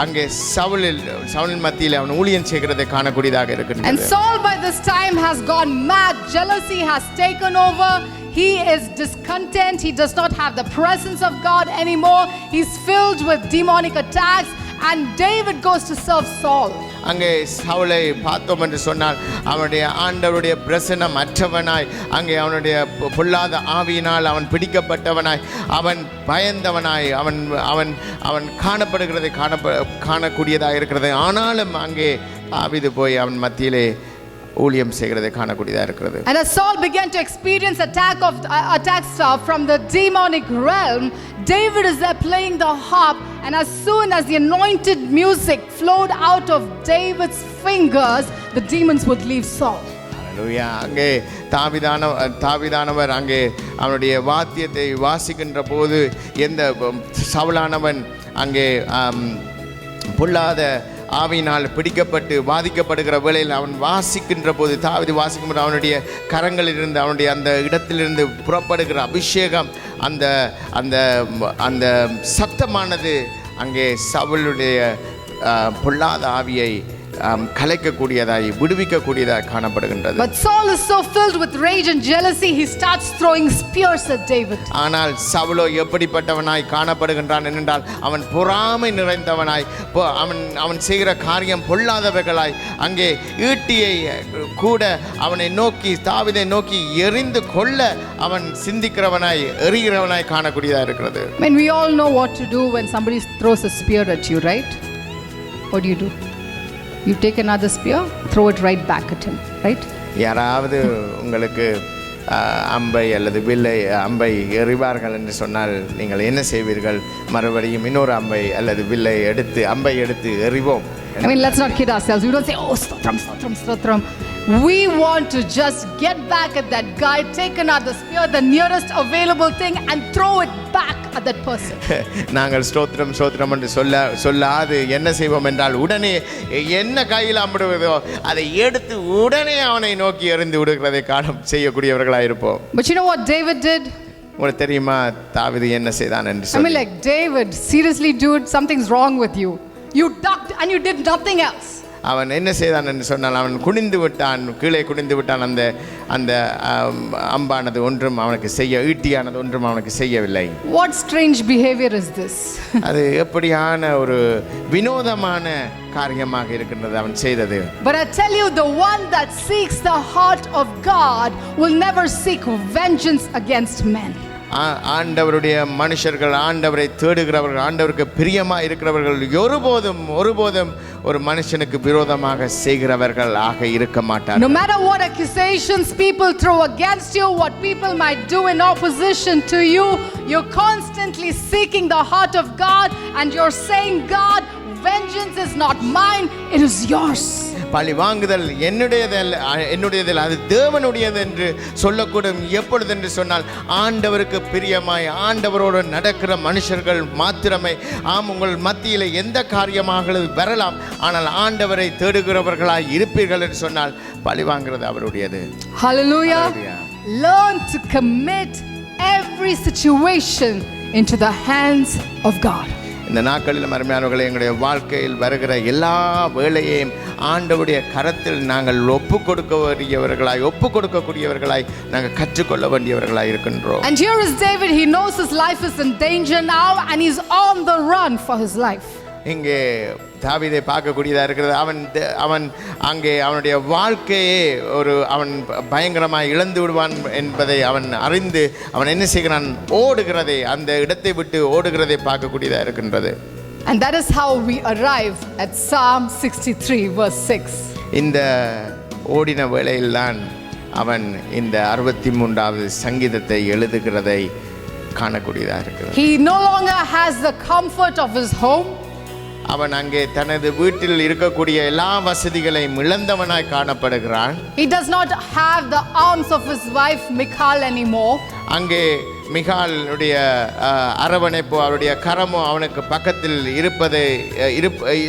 அங்கே சவுலின் மத்தியில் அவன் ஊழியம் செய்கிறதை காணக்கூடியதாக இருக்கின்றது. And Saul by this time has gone mad. Jealousy has taken over. He is discontent. He does not have the presence of God anymore. He's filled with demonic attacks. And David goes to serve Saul. அங்கே சவுலை பார்த்தோம் என்று சொன்னால் அவனுடைய ஆண்டவருடைய பிரசன்னம் அற்றவனாய் அங்கே அவனுடைய பொல்லாத ஆவியினால் அவன் பிடிக்கப்பட்டவனாய் அவன் பயந்தவனாய் அவன் அவன் அவன் காணப்படுகிறதை காணக்கூடியதாக இருக்கிறது. ஆனாலும் அங்கே தாவீது போய் அவன் மத்தியிலே ஊழியம் செய்கிறதை காணக்கூடியதாக இருக்கிறது. And as Saul began to experience attacks from the demonic realm, David is there playing the harp, and as soon as the anointed music flowed out of David's fingers, the demons would leave Saul. Hallelujah. அங்கே தாவீதானவர் அங்கே அவனுடைய வாத்தியத்தை வாசிக்கின்ற போது எந்த சவுலானவன் அங்கே பொல்லாத ஆவியினால் பிடிக்கப்பட்டு வாதிக்கப்படுகிற வேளையில் அவன் வாசிக்கின்ற போது தாவீது வாசிக்கும் போது அவனுடைய கரங்களிலிருந்து அவனுடைய அந்த இடத்திலிருந்து புறப்படுகிற அபிஷேகம் அந்த அந்த அந்த சத்தமானது அங்கே சவுலுடைய பொல்லாத ஆவியை கலைக்கக்கூடியதாய் விடுவிக்கக்கூடியதாய் காணப்படுகின்றது. But Saul is so filled with rage and jealousy, he starts throwing spears at David. ஆனால் சவுலோ எப்படிப்பட்டவனாய் காணப்படுகின்றான் என்றால் அவன் பொறாமை நிறைந்தவனாய் அவன் செய்கிற காரியம் பொல்லாதவைகளாய் அங்கே ஈட்டியை கூட அவனை நோக்கி தாவீதை நோக்கி எறிந்து கொள்ள அவன் சிந்திக்கிறவனாய் எறிகிறவனாய் காணக்கூடியதா இருக்கிறது. I mean, we all know what to do when somebody throws a spear at you, right? What do? You take another spear, throw it right back at him, right? யாராவது உங்களுக்கு அம்பை அல்லது வில்லை அம்பை எறிவார்கள் என்று சொன்னால் நீங்கள் என்ன செய்வீர்கள்? மறுபடியும் இன்னொரு அம்பை அல்லது வில்லை எடுத்து அம்பை எடுத்து எறிவோம். I mean, let's not kid ourselves. We don't say, oh, stotram. We want to just get back at that guy, take another spear, the nearest available thing, and throw it back at that person. நாங்கள் ஸ்தோத்திரம் என்று சொல்லாது என்ன செய்வோம் என்றால் உடனே என்ன கையில் அம்பிடுவதோ அதை எடுத்து உடனே அவனை நோக்கி எறிந்து விடுகிறதை செய்யக்கூடியவர்களாக இருப்போம். But you know what David did? உங்களுக்கு தெரியுமா தாவீது என்ன செய்தான் என்று சொல்லி? I mean, like, David, seriously, dude, something's wrong with you. You ducked and you did nothing else. அவன் என்ன செய்தான் என்று சொன்னால் அவன் குனிந்து விட்டான், கீழே குனிந்து விட்டான். அந்த அந்த அம்பானது ஒன்றும் அவனுக்கு ஈட்டியானது ஒன்றும் அவனுக்கு செய்யவில்லை. What strange behavior is this? அது எப்படியான ஒரு வினோதமான காரியமாக இருக்கின்றது அவன் செய்தது. But I tell you, the one that seeks the heart of God will never seek vengeance against men. ஆண்டவருடைய மனுஷர்கள், ஆண்டவரை தேடுகிறவர்கள், ஆண்டவருக்கு பிரியமா இருக்கிறவர்கள் ஒருபோதும் ஒரு மனுஷனுக்கு விரோதமாக செய்கிறவர்கள் ஆக இருக்க மாட்டார்கள். No matter what accusations people throw against you, what people might do in opposition to you, you're constantly seeking the heart of God and you're saying, God, vengeance is not mine, it is yours. பழி வாங்குதல் என்னுடையதல்ல, அது தேவனுடையது என்று சொல்லக்கூடும். எப்பொழுது என்று சொன்னால் ஆண்டவருக்கு பிரியமாய் ஆண்டவரோடு நடக்கிற மனுஷர்கள் மாத்திரமே. உங்கள் மத்தியில் எந்த காரியமாக வரலாம், ஆனால் ஆண்டவரை தேடுகிறவர்களாய் இருப்பீர்கள் என்று சொன்னால் பழி வாங்குறது அவருடையது. Hallelujah. Learn to commit every situation into the hands of God. இந்த நாட்களில் அருமையானவர்களே, எங்களுடைய வாழ்க்கையில் வருகிற எல்லா வேளையையும் ஆண்டவருடைய கரத்தில் நாங்கள் ஒப்பு கொடுக்கக்கூடியவர்களாய் நாங்கள் கற்றுக்கொள்ள வேண்டியவர்களாய் இருக்கின்றோம். And here is David. He knows his life is in danger now and he's on the run for his life. இங்கே தாவீதை பார்க்கக்கூடியதாக இருக்கிறது. அவன் அங்கே அவனுடைய வாழ்க்கையே அவன் பயங்கரமாக இழந்து விடுவான் என்பதை அவன் அறிந்து அவன் என்ன செய்கிறான், ஓடுகிறதை, அந்த இடத்தை விட்டு ஓடுகிறதை பார்க்கக்கூடியதாக இருக்கின்றது. And that is how we arrive at Psalm 63 verse 6. இந்த ஓடின வேளையில்தான் அவன் இந்த 63வது சங்கீதத்தை எழுதுகிறதை காணக்கூடியதாக இருக்கிறது. He no longer has the comfort of his home. அவன் அங்கே தனது வீட்டில் இருக்கக்கூடிய எல்லா வசதிகளையும் இழந்தவனாய் காணப்படுகிறான். He does not have the arms of his wife Michal anymore. அங்கே மிகாலுடைய அரவணைப்போ அவருடைய கரமோ அவனுக்கு பக்கத்தில்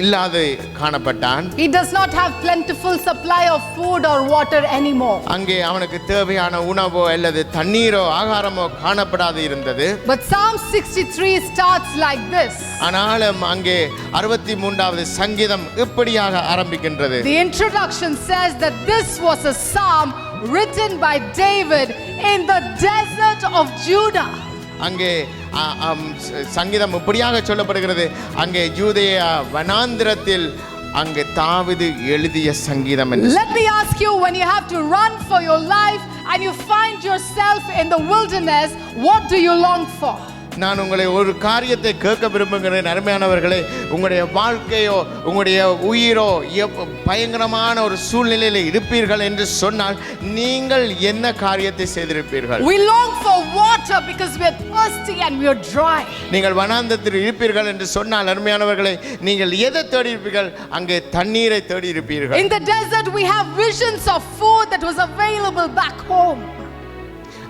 இல்லாது காணப்பட்டான். He does not have plentiful supply of food or water anymore. அங்கே அவனுக்கு தேவையான உணவோ அல்லது தண்ணீரோ ஆகாரமோ காணப்படாது இருந்தது. But Psalm 63 starts like this. ஆனாலும் அங்கே 63வது சங்கீதம் இப்படியாக ஆரம்பிக்கின்றது. The introduction says that this was a psalm written by David in the desert of Judah. அங்கே சங்கீதம் இப்படியாக சொல்லப்படுகிறது, அங்கே யூதேயா வனாந்திரத்தில் அங்கே தாவீது எழுதிய சங்கீதம். Let me ask you, when you have to run for your life and you find yourself in the wilderness, what do you long for? நான் உங்களை ஒரு காரியத்தை கேட்க விரும்புகிறேன் அருமையானவர்களே. உங்களுடைய வாழ்க்கையோ உங்களுடைய உயிரோ பயங்கரமான ஒரு சூழ்நிலையில் இருப்பீர்கள் என்று சொன்னால் நீங்கள் என்ன காரியத்தை செய்திருப்பீர்கள்? We long for water because we are thirsty and we are dry. நீங்கள் வனாந்தரத்தில் இருப்பீர்கள் என்று சொன்னால் அருமையானவர்களே, நீங்கள் எதை தேடி இருப்பீர்கள்? அங்கே தண்ணீரை தேடி இருப்பீர்கள். In the desert we have visions of food that was available back home.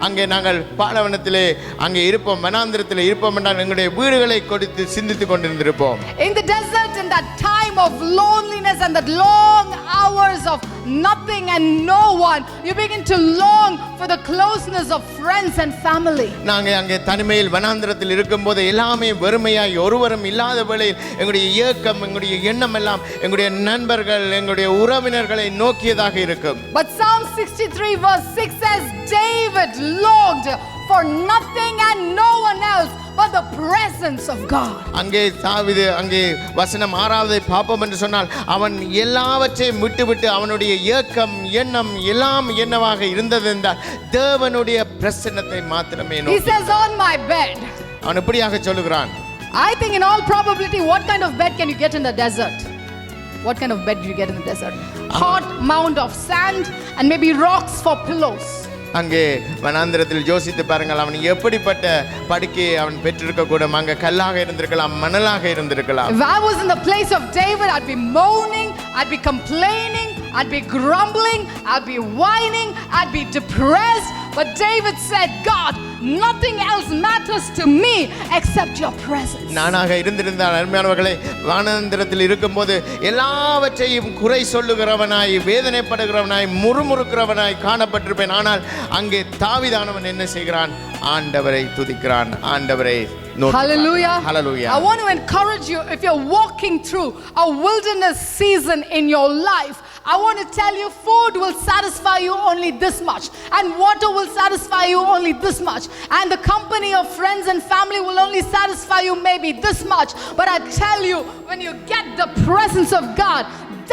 அங்கே நாங்கள் பாலைவனத்திலே அங்கே இருப்போம், வனாந்திரத்திலே இருப்போம் என்றால் எங்களுடைய வீடுகளை கொடுத்து சிந்தித்துக் கொண்டிருந்திருப்போம். In the desert, in that time of loneliness and that long hours of nothing and no one, you begin to long for the closeness of friends and family. நாங்கள் அங்கே தனிமையில் வனாந்திரத்தில் இருக்கும்போது எல்லாமே வெறுமையாய் ஒருவரும் இல்லாத வேளையில் எங்களுடைய ஏக்கம், எங்களுடைய எண்ணம் எல்லாம் எங்களுடைய நண்பர்கள், எங்களுடைய உறவினர்களை நோக்கியதாக இருக்கும். But Psalm 63 verse 6 says David longed for nothing and no one else but the presence of God. அங்கே தாவீது அங்கே வசனம் 6வது பாப்போம் என்று சொன்னால் அவன் எல்லாவற்றையும் விட்டுவிட்டு அவனுடைய ஏக்கம், எண்ணம் எல்லாம் என்னவாக இருந்தது என்றால் தேவனுடைய பிரசன்னத்தை மாத்திரமே நோக்கி. He says on my bed. அவன் இப்படியாக சொல்லுகிறான். I think in all probability, what kind of bed can you get in the desert? What kind of bed do you get in the desert? Hot mound of sand and maybe rocks for pillows. அங்கே வனாந்திரத்தில் யோசித்து பாருங்கள், அவன் எப்படிப்பட்ட படுக்கையை அவன் பெற்றிருக்க கூடும். அங்கே கல்லாக இருந்திருக்கலாம், மணலாக இருந்திருக்கலாம். If I was in the place of David, I'd be moaning, I'd be complaining, I'd be grumbling, I'd be whining, I'd be depressed. But David said, God, nothing else matters to me except your presence. நானாக இருந்திருந்தால் அருமையானவர்களே, வனாந்திரத்தில் இருக்கும்போது எல்லாவற்றையும் குறை சொல்லுகிறவனாய், வேதனைப்படுகிறவனாய், முறுமுறுக்கிறவனாய் காணப்பட்டிருப்பேன். ஆனால் அங்கே தாவீதானவன் என்ன செய்கிறான்? ஆண்டவரை துதிக்கிறான், ஆண்டவரை நோக்கி. Hallelujah. Hallelujah. I want to encourage you, if you're walking through a wilderness season in your life, I want to tell you, food will satisfy you only this much, and water will satisfy you only this much, and the company of friends and family will only satisfy you maybe this much. But I tell you, when you get the presence of God,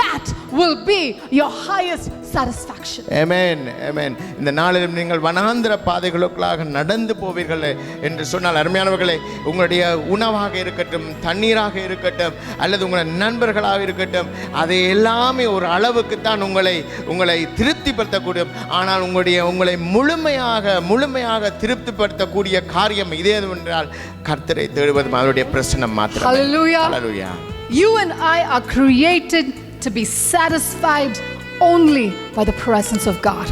that will be your highest satisfaction. Amen. Amen. இந்த நாளிலும் நீங்கள் வனாந்திர பாதைகளுக்குள்ளாக நடந்து போவீர்கள் என்று சொன்னால் அருமையானவர்களே, உங்களுடைய உணவாக இருக்கட்டும், தண்ணீராக இருக்கட்டும், அல்லது உங்களுடைய நண்பர்களாக இருக்கட்டும், அது எல்லாமே ஒரு அளவுக்கு தான் உங்களை திருப்திப்படுத்தக்கூடும். ஆனால் உங்களை முழுமையாக திருப்திப்படுத்தக்கூடிய காரியம் இதே என்றால் கர்த்தரை தேடுவதும் அவருடைய பிரசன்னம் மாத்திரமே. Hallelujah. Hallelujah. You and I are created to be satisfied only by the presence of God.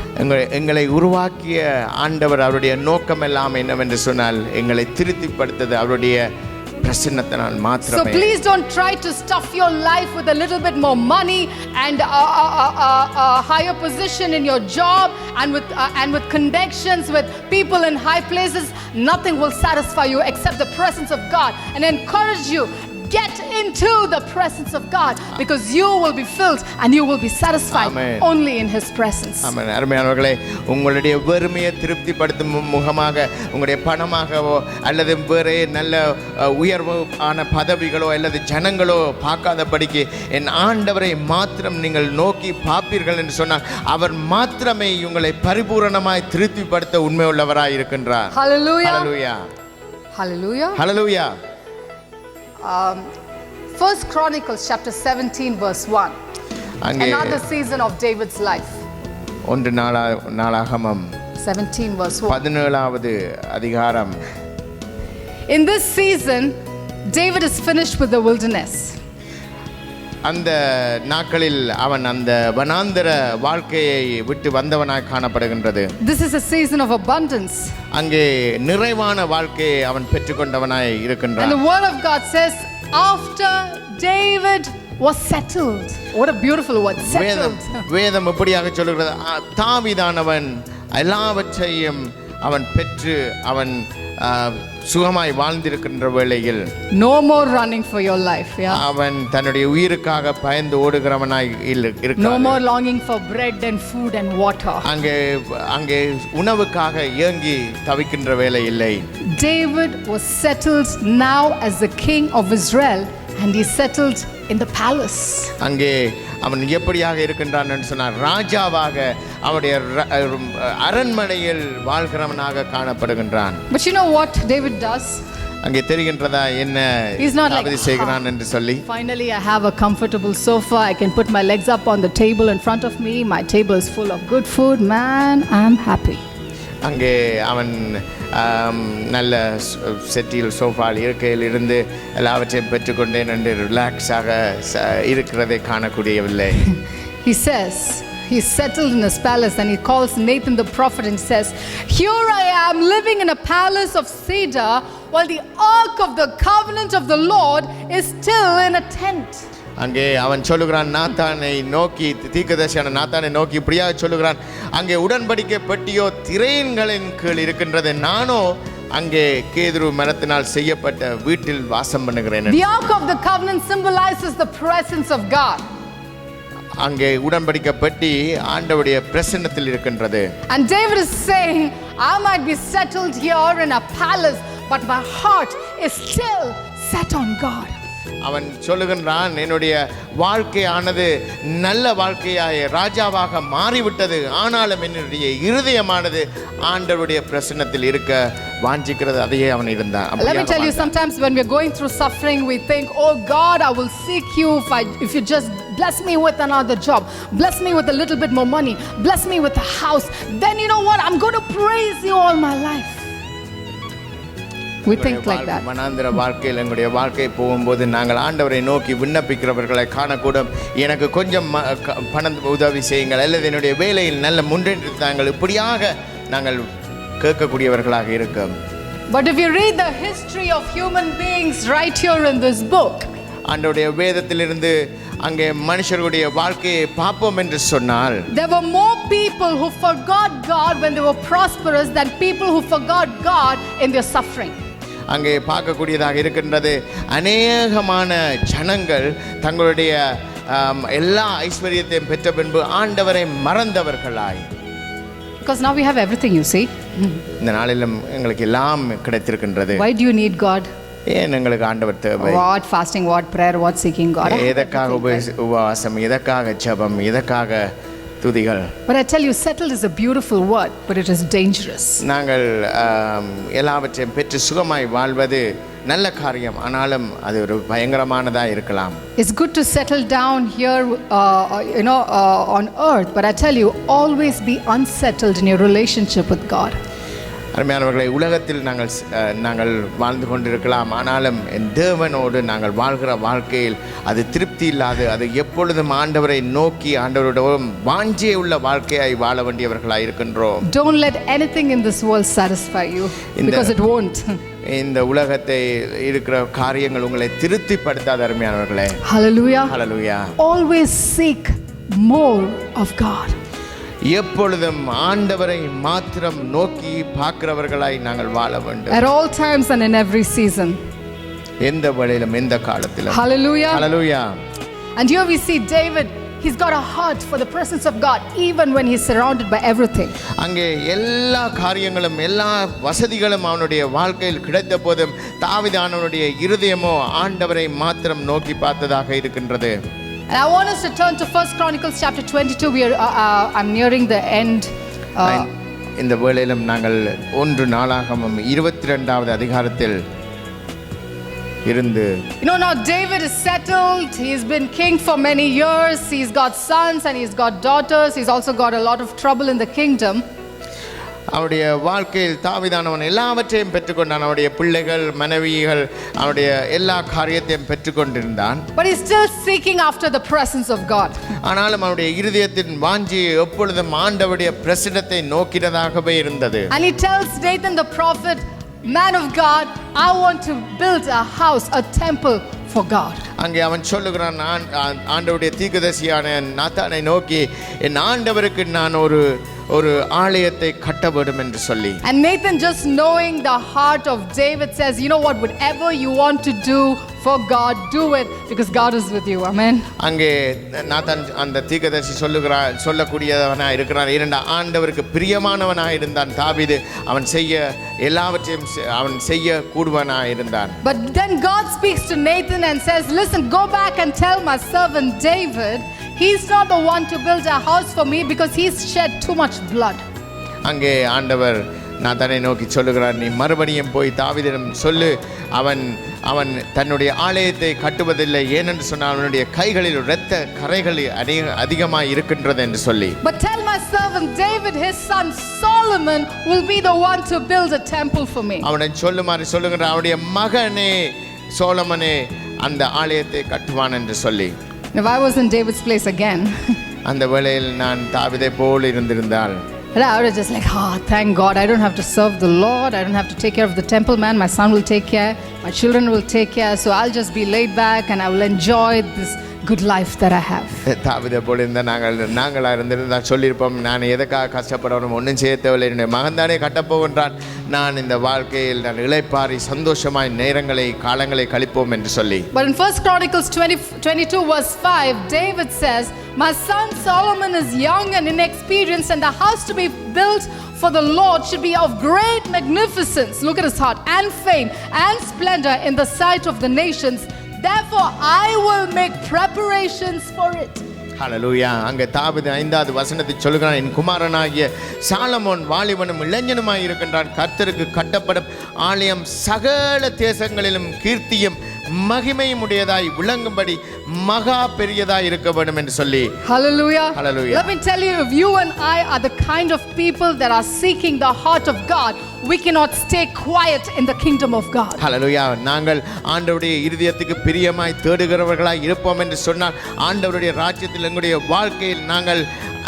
எங்களை உருவாக்கிய ஆண்டவர் அவருடைய நோக்கம் எல்லாம் என்னவென்று சொன்னால் எங்களை திருப்திப்படுத்துவது அவருடைய பிரசன்னத்தினால் மாத்திரமே. So please don't try to stuff your life with a little bit more money and a higher position in your job and with connections with people in high places. Nothing will satisfy you except the presence of God. And I encourage you, get into the presence of God, because you will be filled and you will be satisfied Amen. only in His presence. ஆமென். அருமையானவர்களே, உங்களுடைய வெறுமையை திருப்திப்படுத்தும் முகமாக உங்களுடைய பணமாகவோ அல்லது வேறே நல்ல உயர்வு ஆன பதவிகளோ அல்லது ஜனங்களோ பார்க்காதபடிக்கு என் ஆண்டவரை மாத்திரம் நீங்கள் நோக்கி பார்ப்பீர்கள் என்று சொன்னால் அவர் மாத்திரமே உங்களை பரிபூரணமாய் திருப்திப்படுத்த உண்மை உள்ளவராய் இருக்கின்றார். Hallelujah. Hallelujah. Hallelujah. Hallelujah. 1 Chronicles chapter 17 verse 1. அங்கே Another season of David's life. ஒன்று நாளாகமம் 17 verse 1. 17வது அதிகாரம். In this season, David is finished with the wilderness. அந்த நாட்களில் அவன் அந்த வனாந்தர வாழ்க்கையை விட்டு வந்தவனாய் காணப்படுகின்றது. This is a season of abundance. அங்கே நிறைவான வாழ்க்கையை அவன் பெற்றுக்கொண்டவனாய் இருக்கின்றான். And the word of God says, after David was settled. What a beautiful word, settled. வேதம் எப்படியாக சொல்லுகிறது, தாவீதானவன் எல்லாவற்றையும் அவன் பெற்று அவன் சுகமாய் வாழ்ந்திருக்கின்ற வேளையில் no more running for your life. அவன் தன்னுடைய உயிருக்காக பயந்து ஓடுகிறவனாய் இருக்கிறான். No more longing for bread and food and water. அங்கே உணவுக்காக ஏங்கி தவிக்கின்ற வேலை இல்லை. David was settled now as the king of Israel, and he settled in the palace. அங்கே அவன் எப்படியாக இருக்கின்றான் என்று சொன்னார், ராஜாவாக அவனுடைய அரண்மனையில் வாழ்கிறவனாக காணப்படுகின்றான். But you know what David does? அங்கே தெரிகின்றதா என்ன தாவீது செய்கிறான் என்று சொல்லி. Finally I have a comfortable sofa, I can put my legs up on the table in front of me, my table is full of good food, man, I'm happy. அங்கே அவன் நல்ல செட்டியில் சோஃபால் இருக்கையில் இருந்து எல்லாவற்றையும் பெற்றுக்கொண்டேன் என்று ரிலாக்ஸாக இருக்கிறதை காணக்கூடியவில்லை. He says he's settled in his palace, and he calls Nathan the prophet and says, here I am living in a palace of cedar while the ark of the covenant of the Lord is still in a tent. அங்கே அவன் சொல்லுகிறான், நாத்தானை நோக்கி, தீர்க்கதரிசியான நாத்தானை நோக்கி இப்படியாக சொல்லுகிறான், அங்கே உடன்படிக்கை பெட்டியோ திரைகளின் கீழ் இருக்கின்றது, நானோ அங்கே கேதுரு மரத்தினால் செய்யப்பட்ட வீட்டில் வாசம் பண்ணுகிறேன். The ark of the covenant symbolizes the presence of God. அங்கே உடன்படிக்கை பெட்டி ஆண்டவருடைய பிரசன்னத்தில் இருக்கின்றது. And David is saying, I might be settled here in a palace, but my heart is still set on God. அவன் சொல்லுகின்றான், என்னுடைய வாழ்க்கையானது நல்ல வாழ்க்கையாய் ராஜாவாக மாறிவிட்டது, ஆனாலும் என்னுடைய இருதயமானது ஆண்டவருடைய பிரசன்னத்தில் இருக்க வாஞ்சிக்கிறது. அதையே அவன் இருந்தான். Let me tell you, sometimes when we're going through suffering, we think, oh God, I will seek you if you just bless me with another job, bless me with a little bit more money, bless me with a house, then you know what, I'm going to praise you all my life. We think like that. மனாந்திர வாழ்க்கையில் எங்களுடைய வாழ்க்கை போகும்போது நாங்கள் ஆண்டவரை நோக்கி விண்ணப்பிக்கிறவர்களை காணக்கூடும். எனக்கு கொஞ்சம் பணம் உதவி செய்யுங்கள், அல்லது என்னுடைய வேலையில் நல்ல முன்னேற்றி தாங்கள், இப்படியாக நாங்கள் கேட்கக்கூடியவர்களாக இருக்கோம். But if you read the history of human beings right here in this book, ஆண்டவருடைய வேதத்திலிருந்து அங்கே மனுஷர்களுடைய வாழ்க்கையை பார்ப்போம் என்று சொன்னால், there were more people who forgot God when they were prosperous than people who forgot God in their suffering. அங்கே பார்க்கக்கூடியதாக இருக்கின்றது, அநேகமான ஜனங்கள் தங்களுடைய எல்லா ஐஸ்வர்யத்தையும் பெற்ற பின்பு ஆண்டவரை மறந்தவர்களாய். Because now we have everything, you see. இந்த நாளிலும் எங்களுக்கு எல்லாம் கிடைத்திருக்கின்றது. Why do you need God? ஏன் எங்களுக்கு ஆண்டவர் தேவை? What fasting, what prayer, what seeking God? எதற்காக உபவாசம், எதற்காக ஜெபம், எதற்காக துதிகள்? But I tell you, settled is a beautiful word, but it is dangerous. நாங்கள் எல்லாவற்றையும் பெற்று சுகமாய் வாழ்வது நல்ல காரியம், ஆனாலும் அது ஒரு பயங்கரமானதா இருக்கலாம். It's good to settle down here on earth, but I tell you, always be unsettled in your relationship with God. அருமையானவர்களை, உலகத்தில் நாங்கள் வாழ்ந்து கொண்டிருக்கலாம், ஆனாலும் என் தேவனோடு நாங்கள் வாழ்கிற வாழ்க்கையில் அது திருப்தி இல்லாது, அது எப்பொழுதும் ஆண்டவரை நோக்கி ஆண்டவரோட வாஞ்சியை உள்ள வாழ்க்கையாய் வாழ வேண்டியவர்களாய் இருக்கின்றோம். Don't let anything in this world satisfy you, because it won't. இந்த உலகத்தை இருக்கிற காரியங்கள் உங்களை திருப்திப்படுத்தாத அருமையானவர்களே. Hallelujah. Hallelujah. Always seek more of God. எப்பொழுதும் ஆண்டவரை மாத்திரம் நோக்கி பார்க்கிறவர்களாய் நாங்கள் வாழ வேண்டும். At all times and in every season. எந்த வேளையிலும் எந்த காலத்திலும். Hallelujah. Hallelujah. And here we see David, he's got a heart for the presence of God even when he's surrounded by everything. அங்கே எல்லா காரியங்களும் எல்லா வசதிகளும் அவனுடைய வாழ்க்கையில் கிடைத்த போதும் தாவீதானவனுடைய இருதயமோ ஆண்டவரை மாத்திரம் நோக்கி பார்த்ததாக இருக்கின்றது. And I want us to turn to 1 Chronicles chapter 22. I'm nearing the end. இந்த வேளையிலும் நாங்கள் 1 நாளாகமம் 22வது அதிகாரத்தில் இருந்து now David is settled. He's been king for many years. He's got sons and he's got daughters. He's also got a lot of trouble in the kingdom. அவருடைய வாழ்க்கையில் தாவீதானவன் எல்லாவற்றையும் பெற்றுக்கொண்டான். அவருடைய பிள்ளைகள், மனைவிகள், அவருடைய எல்லா காரியத்தையும் பெற்றுக்கொண்டிருந்தான். But he's still seeking after the presence of God. ஆனாலும் அவருடைய இருதயத்தின் வாஞ்சி எப்பொழுதும் ஆண்டவருடைய பிரசன்னத்தை நோக்கினதாகவே இருந்தது. And he tells Nathan the prophet, man of God, I want to build a house, a temple for God. அங்கே அவன் சொல்லுகிறான், நான் ஆண்டவருடைய தீர்க்கதரிசியான நாத்தானை நோக்கி என் ஆண்டவருக்கு நான் ஒரு ஆலயத்தை கட்ட வேண்டும் என்று சொல்லி. And Nathan, just knowing the heart of David, says, you know what, whatever you want to do for God, do it because God is with you. Amen. அங்கே நாத்தான் அந்த தீர்க்கதரிசி சொல்லக்கூடியவனா இருக்கிறான். இரண்டு ஆண்டவருக்கு பிரியமானவனா இருந்தான் தாவீது. அவன் செய்ய எல்லாவற்றையும் அவன் செய்ய கூடுவனா இருந்தான். But then God speaks to Nathan and says, listen, go back and tell my servant David, he's not the one to build a house for me because he's shed too much blood. அங்கே ஆண்டவர் நாத்தானை நோக்கி சொல்லுகிறார், நீ மறுபடியும் போய் தாவீதிடம் சொல்லு, அவன் தன்னுடைய ஆலயத்தை கட்டுவதில்லை, ஏனென்று சொன்னால் அவனுடைய கைகளில் இரத்த கரைகள் அதிகமாக இருக்கின்றது என்று சொல்லி. But tell my servant David, his son Solomon will be the one to build a temple for me. அவனை சொல்லுமாறு சொல்லுகிறார், அவனுடைய மகனே சோலமனே அந்த ஆலயத்தை கட்டுவான் என்று சொல்லி. If I was in David's place again, அந்த வேளையில் நான் தாவீதை போல் இருந்திருந்தால், I would have just like, thank God, I don't have to serve the Lord, I don't have to take care of the temple man, my son will take care, my children will take care, so I'll just be laid back and I will enjoy this good life that I have. தாவீதை போல இருந்தால் நாங்களா இருந்திருந்தா சொல்லியிருப்போம், நான் எதற்காக கஷ்டப்படணும், ஒன்றும் செய்ய தேவையில்லை, என்னுடைய மகன் தானே கட்டப்போகின்றான், நான் இந்த வாழ்க்கையில் நான் இளைப்பாரி சந்தோஷமாய் நேரங்களை காலங்களை கழிப்போம் என்று சொல்லி. But in 1 Chronicles 22 verse 5, David says, my son Solomon is young and inexperienced, and the house to be built for the Lord should be of great magnificence, look at his heart, and fame and splendor in the sight of the nations. Therefore I will make preparations for it. ஹல்லேலூயா. அங்கே தாவீது 5வது வசனத்தை சொல்லுகிறான், என் குமாரனாகிய Solomon வாலிபனும் இளைஞனுமாய் இருக்கின்றான், கர்த்தருக்கு கட்டப்படும் ஆலயம் சகல தேசங்களிலும் கீர்த்தியும் மகிமையும் உடையதாய் விளங்கும்படி மகா பெரியதாய் இருக்க வேண்டும் என்று சொல்லி. Hallelujah. Hallelujah. Let me tell you, if you and I are the kind of people that are seeking the heart of God, we cannot stay quiet in the kingdom of God. Hallelujah. நாங்கள் ஆண்டவருடைய இருதயத்துக்கு பிரியமாய் தேடுகிறவர்களாய் இருப்போம் என்று சொன்னால் ஆண்டவருடைய ராஜ்யத்தில் எங்களுடைய வாழ்க்கையில் நாங்கள்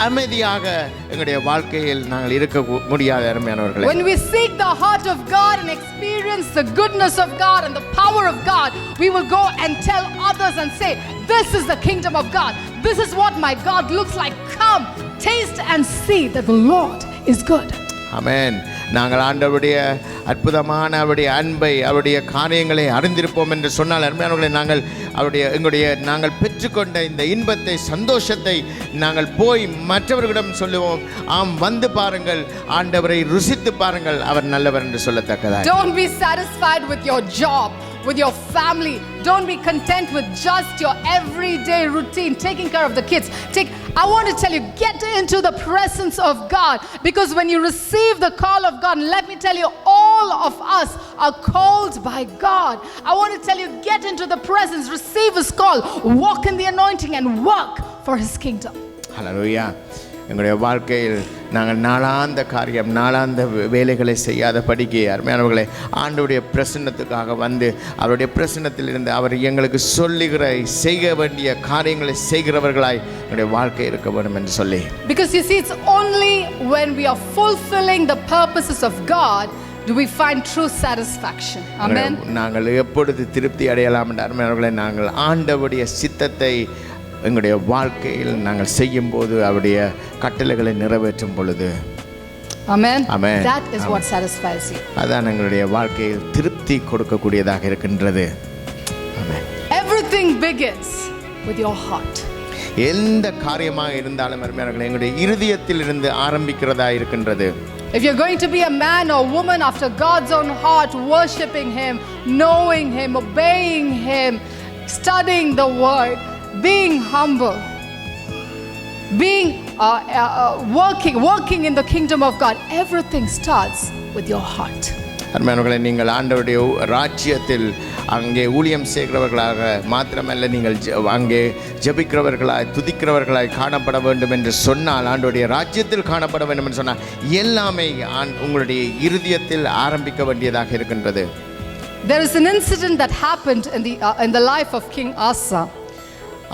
அமைதியாக எங்களுடைய வாழ்க்கையில் நாங்கள் இருக்க முடியாத அருமையானவர்களே. When we seek the heart of God and experience the goodness of God and the power of God, we will go and tell others and say, this is the kingdom of God, this is what my God looks like, come taste and see that the Lord is good. ஆமென். நாங்கள் ஆண்டவருடைய அற்புதமான அவருடைய அன்பை அவருடைய காரியங்களை அறிந்திருப்போம் என்று சொன்னால் அருமையானவர்களே, நாங்கள் பெற்றுக்கொண்ட இந்த இன்பத்தை சந்தோஷத்தை நாங்கள் போய் மற்றவர்களிடம் சொல்லுவோம், ஆம் வந்து பாருங்கள், ஆண்டவரை ருசித்து பாருங்கள், அவர் நல்லவர் என்று சொல்லத்தக்கதாக. Don't be satisfied with your job, with your family. Don't be content with just your everyday routine, taking care of the kids. I want to tell you, get into the presence of God, because when you receive the call of God, let me tell you, all of us are called by God. I want to tell you, get into the presence, receive His call, walk in the anointing and work for His kingdom. Hallelujah. எங்களுடைய வாழ்க்கையில் நாங்கள் நாளாந்த வேலைகளை செய்யாத படிக்க அருமையானவர்களே, ஆண்டவருடைய பிரசன்னத்துக்காக வந்து அவருடைய பிரசன்னத்தில் இருந்து அவர் எங்களுக்கு சொல்லுகிற செய்ய வேண்டிய காரியங்களை செய்கிறவர்களாய் எங்களுடைய வாழ்க்கை இருக்க வேண்டும் என்று சொல்லி. Because you see, it's only when we are fulfilling the purposes of God do we find true satisfaction. Amen. நாங்கள் எப்பொழுது திருப்தி அடையலாம் என்ற அருமையானவர்களே, நாங்கள் ஆண்டவருடைய சித்தத்தை எங்களுடைய வாழ்க்கையில் நாங்கள் செய்யும் போது அவருடைய கட்டளைகளை நிறைவேற்றும் பொழுது. Amen. Amen. That is what satisfies you. அதான் எங்களுடைய வாழ்க்கையில் திருப்தி கொடுக்கக்கூடியதாக இருக்கின்றது. Everything begins with your heart. எந்த காரியமாக இருந்தாலும் அருமையானவர்களே எங்களுடைய இருதயத்தில் இருந்து ஆரம்பிக்கிறதா இருக்கின்றது. If you're going to be a man or woman after God's own heart, worshiping Him, knowing Him, obeying Him, studying the Word, being humble, being working in the kingdom of God, everything starts with your heart. அருமையானவர்களே, நீங்கள் ஆண்டவருடைய ராஜ்யத்தில் அங்கே ஊழியம் செய்கிறவர்களாக மாத்திரமல்ல, நீங்கள் அங்கே ஜெபிக்கிறவர்களாய் துதிக்கிறவர்களாய் காணப்பட வேண்டும் என்று சொன்னால், ஆண்டவருடைய ராஜ்யத்தில் காணப்பட வேண்டும் என்று சொன்னால், எல்லாமே உங்களுடைய இருதயத்தில் ஆரம்பிக்க வேண்டியதாக இருக்கின்றது. There is an incident that happened in the life of King Asa.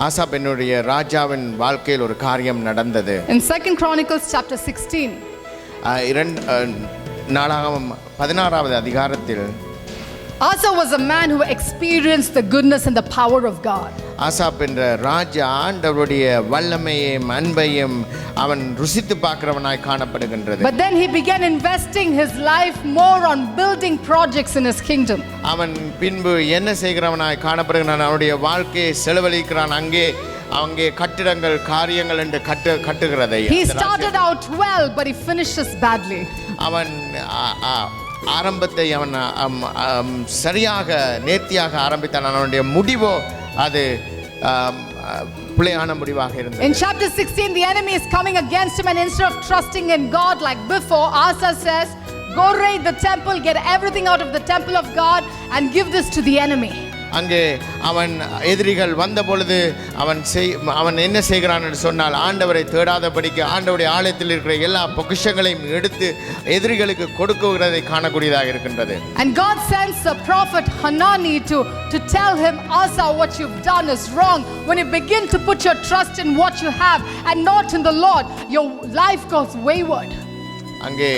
ஆசா பெண்ணுடைய ராஜாவின் வாழ்க்கையில் ஒரு காரியம் நடந்தது. In 2 Chronicles chapter 16, நாளாகமம் 16வது அதிகாரத்தில் Asa was a man who experienced the goodness and the power of God. Asaph என்ற ராஜா ஆண்டவருடைய வல்லமையையும் அன்பையும் அவன் ருசித்து பார்க்கிறவனாய் காணப்படுகின்றது. But then he began investing his life more on building projects in his kingdom. அவன் பின்பு என்ன செய்கிறவனாய் காணப்படுகிறான்? அவனுடைய வாழ்க்கையை செலவழிக்கிறான். அங்கே கட்டிடங்கள் காரியங்கள் என்று கட்டுகிறதை. He started out well, but he finishes badly. அவன் ஆரம்பத்தை அவன் சரியாக நேர்த்தியாக ஆரம்பித்தான். அவனுடைய முடிவோ அது பிழையான முடிவாக இருந்தது. In chapter 16, the enemy is coming against him, and instead of trusting in God like before, Asa says, go raid the temple, get everything out of the temple of God and give this to the enemy. அங்கே அவன் எதிரிகள் வந்த பொழுது அவன் என்ன செய்கிறான் என்று சொன்னால், ஆண்டவரை தேடாதபடிக்கு ஆண்டவருடைய ஆலயத்தில் இருக்கிற எல்லா பொக்கிஷங்களையும் எடுத்து எதிரிகளுக்கு கொடுக்குகிறதை காணக்கூடியதாக இருக்கின்றது. And God sends the prophet Hanani to tell him, Asa, what you've done is wrong. When you begin to put your trust in what you have and not in the Lord, your life goes wayward. அங்கே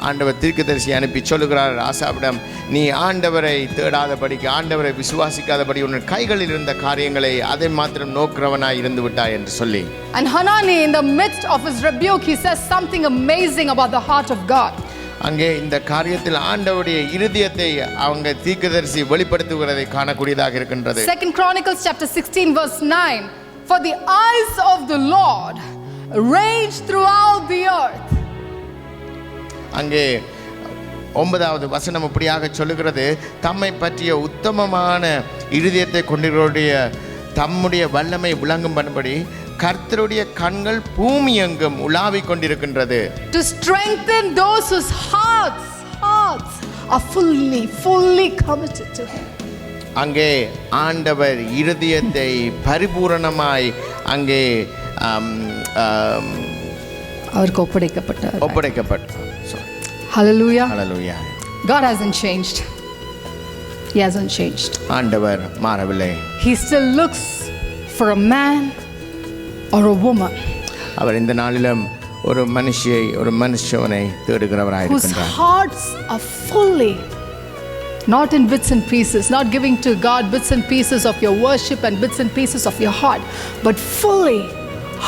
ஆண்டவர் தீர்க்கதரிசி அனுப்பி சொல்லுகிறார் ஆசாவிடம், நீ ஆண்டவரை தேடாதபடிக்கு ஆண்டவரை விசுவாசிக்காதபடி உன் கைகளில் இருந்த காரியங்களை அதை மாத்திரம் நோக்கிறவனாய் இருந்து விட்டாய் என்று சொல்லி. And Hanani, in the midst of his rebuke, he says something amazing about the heart of God. அங்கே இந்த காரியத்தில் ஆண்டவருடைய இருதயத்தை அவங்க தீர்க்கதரிசி வெளிப்படுத்துகிறதை காணக்கூடியதாக இருக்கின்றது. 2 Chronicles chapter 16 verse 9, for the eyes of the Lord range throughout the earth. அங்கே 9வது வசனம் இப்படியாக சொல்லுகிறது, தம்மை பற்றிய உத்தமமான இருதயத்தை கொண்டிருக்கிற தம்முடைய வல்லமை விளங்கும் பண்ணும்படி கர்த்தருடைய கண்கள் பூமி எங்கும் உலாவிக் கொண்டிருக்கின்றது. To strengthen those whose hearts are fully committed to him. அங்கே ஆண்டவர் இருதயத்தை பரிபூரணமாய் அங்கே அவருக்கு ஒப்படைக்கப்பட்டார். Hallelujah. God hasn't changed. He hasn't changed. ஆண்டவர் மாறவில்லை. He still looks for a man or a woman. அவர் இந்த நாளிலும் ஒரு மனுஷனை தேடுகிறவராய் இருக்கின்றார். Whose hearts are fully, not in bits and pieces, not giving to God bits and pieces of your worship and bits and pieces of your heart, but fully,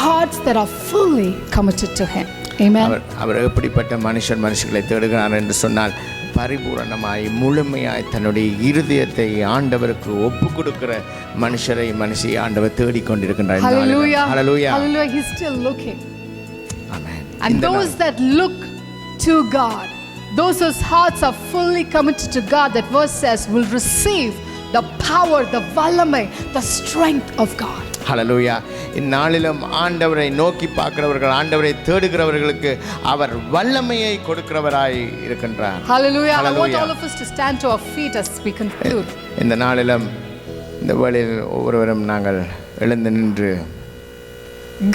hearts that are fully committed to Him. Amen. அவர் எப்படிப்பட்ட மனுஷர்களை தேடுகிறார் என்று சொன்னால், பரிபூரணமாய் முழுமையாய் தன்னுடைய இருதயத்தை ஆண்டவருக்கு ஒப்பு கொடுக்கிற மனுஷியை ஆண்டவர் தேடிக்கொண்டிருக்கின்றார். Hallelujah. Hallelujah. He's still looking. Amen. And those that look to God, those whose hearts are fully committed to God, that verse says, will receive the power, the valamai, the strength of God. Hallelujah. இந்நாளிலும் ஆண்டவரை நோக்கி பார்க்கிறவர்கள், ஆண்டவரை தேடுகிறவர்களுக்கு அவர் வல்லமையை கொடுக்கிறவராய் இருக்கின்றார். Hallelujah. I want all of us to stand to our feet as we conclude. இந்த நாளிலும் இந்த வேளையில் ஒவ்வொருவரும் நாங்கள் எழுந்து நின்று,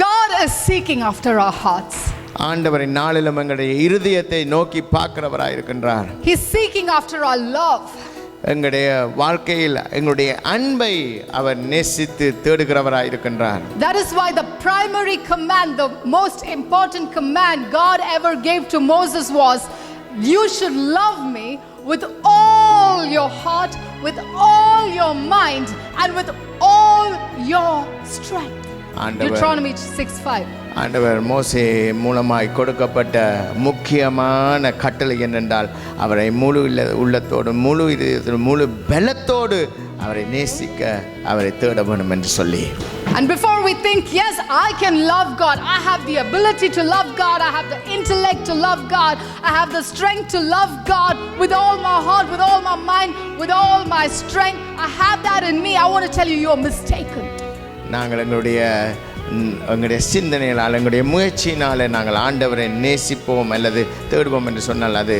God is seeking after our hearts. ஆண்டவர் நாளிலும் எங்களுடைய இருதயத்தை நோக்கி பார்க்கிறவராய் இருக்கின்றார். He is seeking after our love. எங்களுடைய வாழ்க்கையில் எங்களுடைய அன்பை அவர் நேசித்து தேடுகிறவராய் இருக்கின்றார். That is why the primary command, the most important command God ever gave to Moses was, you should love me with all your heart, with all your mind, and with all your strength. ஆண்டவர் Deuteronomy 6:5. ஆண்டவர் மோசே மூலமாய் கொடுக்கப்பட்ட முக்கியமான கட்டளை என்னென்றால் அவரை முழு உள்ளத்தோடு முழு இதயத்தோடு முழு பலத்தோடு அவரை நேசிக்க அவரை தேட வேண்டும் என்று சொல்லி. And before we think, yes, I can love God, I have the ability to love God, I have the intellect to love God, I have the strength to love God with all my heart, with all my mind, with all my strength, I have that in me. I want to tell you, you're mistaken. நாங்கள் எங்களுடைய சிந்தனையினால் எங்களுடைய முயற்சியினால் நாங்கள் ஆண்டவரை நேசிப்போம் அல்லது தேடுவோம் என்று சொன்னால் அது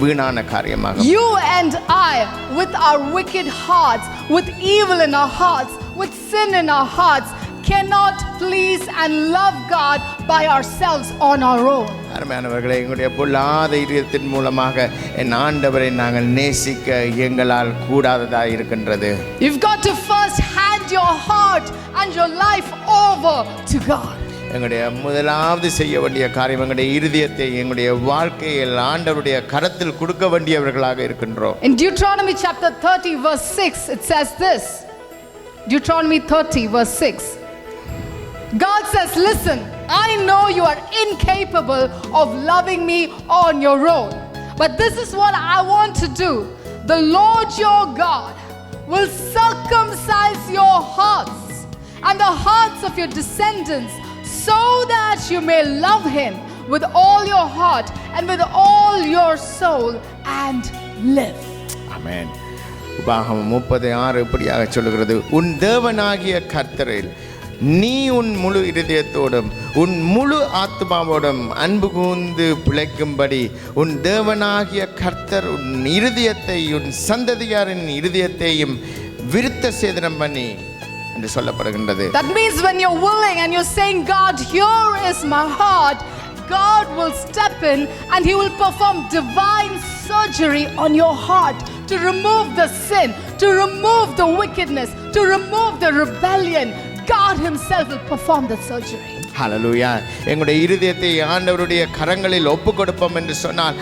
வீணான காரியமாக. You and I, with our wicked hearts, with evil in our hearts, with sin in our hearts, cannot please and love God by ourselves on our own. அருமையானவர்களே, எங்களுடைய பொல்லாத இதயத்தின் மூலமாக என் ஆண்டவரை நாங்கள் நேசிக்க எங்களால் கூடாததாக இருக்கின்றது. You've got to first hand your heart and your life over to God. எங்களுடைய முதலாவது செய்ய வேண்டிய காரியம் எங்களுடைய இருதயத்தை எங்களுடைய வாழ்க்கையில் ஆண்டவருடைய கரத்தில் கொடுக்க வேண்டியவர்களாக இருக்கின்றோம். In Deuteronomy chapter 30 verse 6 it says this. Deuteronomy 30 verse 6. God says, listen, I know you are incapable of loving me on your own, but this is what I want to do. The Lord your God will circumcise your hearts and the hearts of your descendants, so that you may love him with all your heart and with all your soul and live. ஆமென். உபாகமம் 36 இப்படியாக சொல்லுகிறது, உன் தேவனாகிய கர்த்தரில் நீ உன் முழு இருதயத்தோடும் உன் முழு ஆத்மாவோடும் அன்பு கூர்ந்து பிழைக்கும்படி உன் தேவனாகிய கர்த்தர் உன் இருதயத்தை உன் சந்ததியாரின் இருதயத்தையும் விருத்த சேதனம் பண்ணி என்று சொல்லப்படுகின்றது. That means when you're willing and you're saying, God, here is my heart, God will step in and he will perform divine surgery on your heart to remove the sin, to remove the wickedness, to remove the rebellion. God himself will perform the surgery. ஹல்லேலூயா. எங்களுடைய இருதயத்தை ஆண்டவருடைய கரங்களில் ஒப்புக் கொடுப்போம் என்று சொன்னால்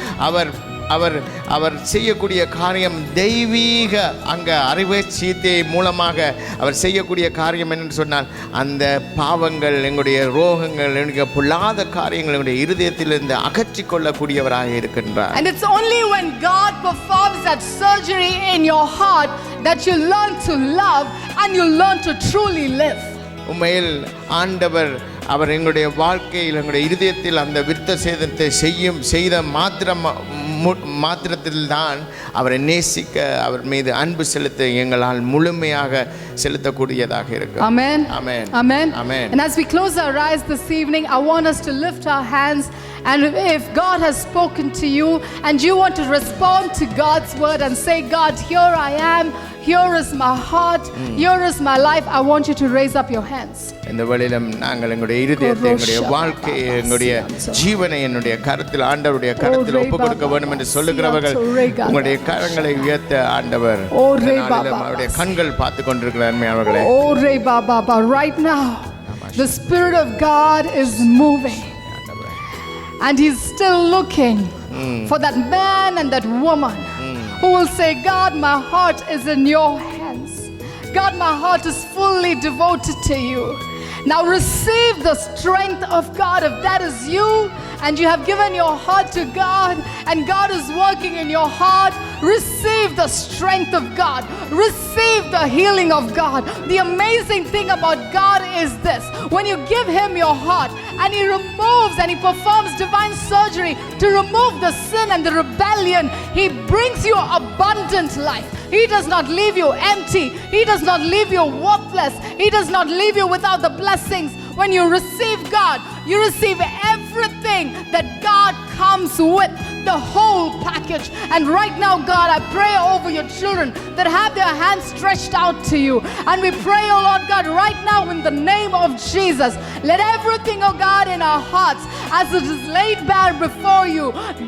அவர் செய்யக்கூடிய காரியம் தெய்வீக அங்க அறிவை சீத்தை மூலமாக அவர் செய்யக்கூடிய காரியம் என்னன்னு சொன்னால் அந்த பாவங்கள் எங்களுடைய ரோகங்கள் எங்களுடைய பொல்லாத காரியங்கள் எங்களுடைய இருதயத்திலிருந்து அகற்றிக் கொள்ளக்கூடியவராக இருக்கின்றார். And it's only when God performs that surgery in your heart that you learn to love and you learn to truly live. உண்மையில் ஆண்டவர் அவர் எங்களுடைய வாழ்க்கையில் எங்களுடைய இருதயத்தில் அந்த விருத்த சேதனத்தை செய்த மாத்திரத்தில் தான் அவரை நேசிக்க அவர் மீது அன்பு செலுத்த எங்களால் முழுமையாக செலுத்தக்கூடியதாக இருக்கு. Amen. Amen. Amen. Amen. And as we close our eyes this evening, I want us to lift our hands, and if God has spoken to you and you want to respond to God's word and say, God, here I am, here is my heart, here is my life, I want you to raise up your hands. இந்த வேளையிலும் நாங்கள் எங்களுடைய இருதயத்தை எங்களுடைய வாழ்க்கையை எங்களுடைய ஜீவனை என்னுடைய கரத்தில் ஆண்டவருடைய கரத்தில் ஒப்புக் கொடுக்க வேண்டும் என்று சொல்லுகிறவர்கள் உங்களுடைய கரங்களை உயர்த்த ஆண்டவர் அவருடைய கண்கள் பார்த்து கொண்டிருக்கிறார். அவர்களே, oh Ray Baba, right now the Spirit of God is moving and he's still looking for that man and that woman who will say, God, my heart is in your hands. God, my heart is fully devoted to you. Now receive the strength of God. If that is you and you have given your heart to God and God is working in your heart, receive the strength of God. Receive the healing of God. The amazing thing about God is this: when you give him your heart and he removes and he performs divine surgery to remove the sin and the rebellion, he brings you abundant life. He does not leave you empty. He does not leave you worthless. He does not leave you without the blessings. When you receive God, you receive everything that God comes with, the whole package. And right now, God, I pray over your children that have their hands stretched out to you. And we pray, oh Lord God, right now in the name of Jesus, let everything, oh God, in our hearts, as it is laid bare before you,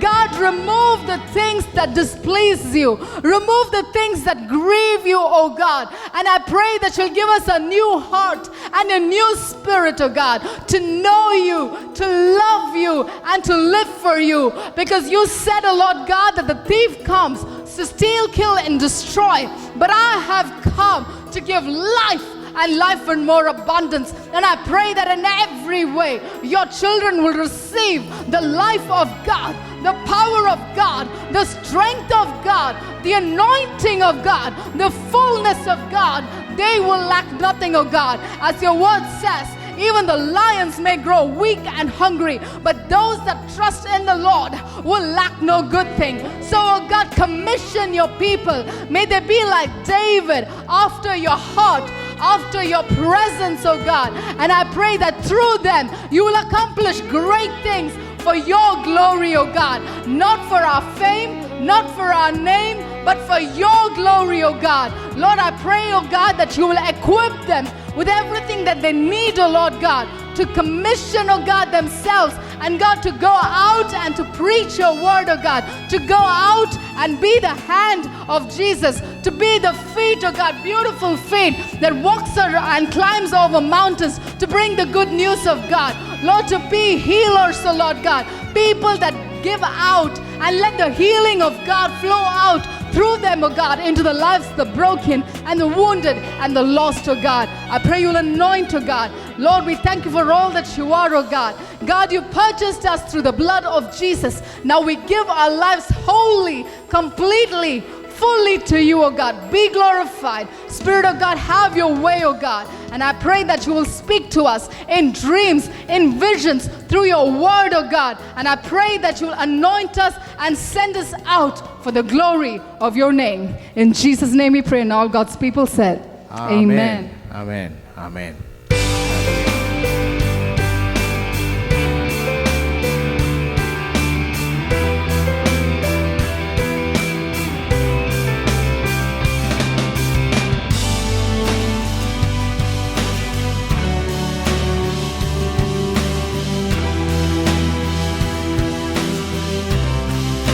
God, remove the things that displease you. Remove the things that grieve you, oh God. And I pray that you'll give us a new heart and a new spirit, oh God, to know you, to love you, and to live for you. Because you said, oh Lord God, that the thief comes to steal, kill, and destroy. But I have come to give life and life in more abundance. And I pray that in every way, your children will receive the life of God, the power of God, the strength of God, the anointing of God, the fullness of God. They will lack nothing, oh God. As your word says, even the lions may grow weak and hungry, but those that trust in the Lord will lack no good thing. So, oh God, commission your people. May they be like David, after your heart, after your presence, oh God. And I pray that through them, you will accomplish great things for your glory, oh God. Not for our fame, not for our name, but for your glory, oh God. Lord, I pray, oh God, that you will equip them with everything that they need, oh Lord God, to commission, oh God, themselves, and God, to go out and to preach your word, oh God, to go out and be the hand of Jesus, to be the feet, oh God, beautiful feet that walks and climbs over mountains, to bring the good news of God. Lord, to be healers, oh Lord God, people that give out and let the healing of God flow out through them, oh God, into the lives of the broken and the wounded and the lost, oh God. I pray you'll anoint, oh God. Lord, we thank you for all that you are, oh God. God, you purchased us through the blood of Jesus. Now we give our lives wholly, completely, fully to you, oh God. Be glorified. Spirit of God, have your way, oh God. And I pray that you will speak to us in dreams, in visions, through your word, oh God. And I pray that you will anoint us and send us out for the glory of your name. In Jesus' name we pray. And all God's people said, Amen. Amen. Amen.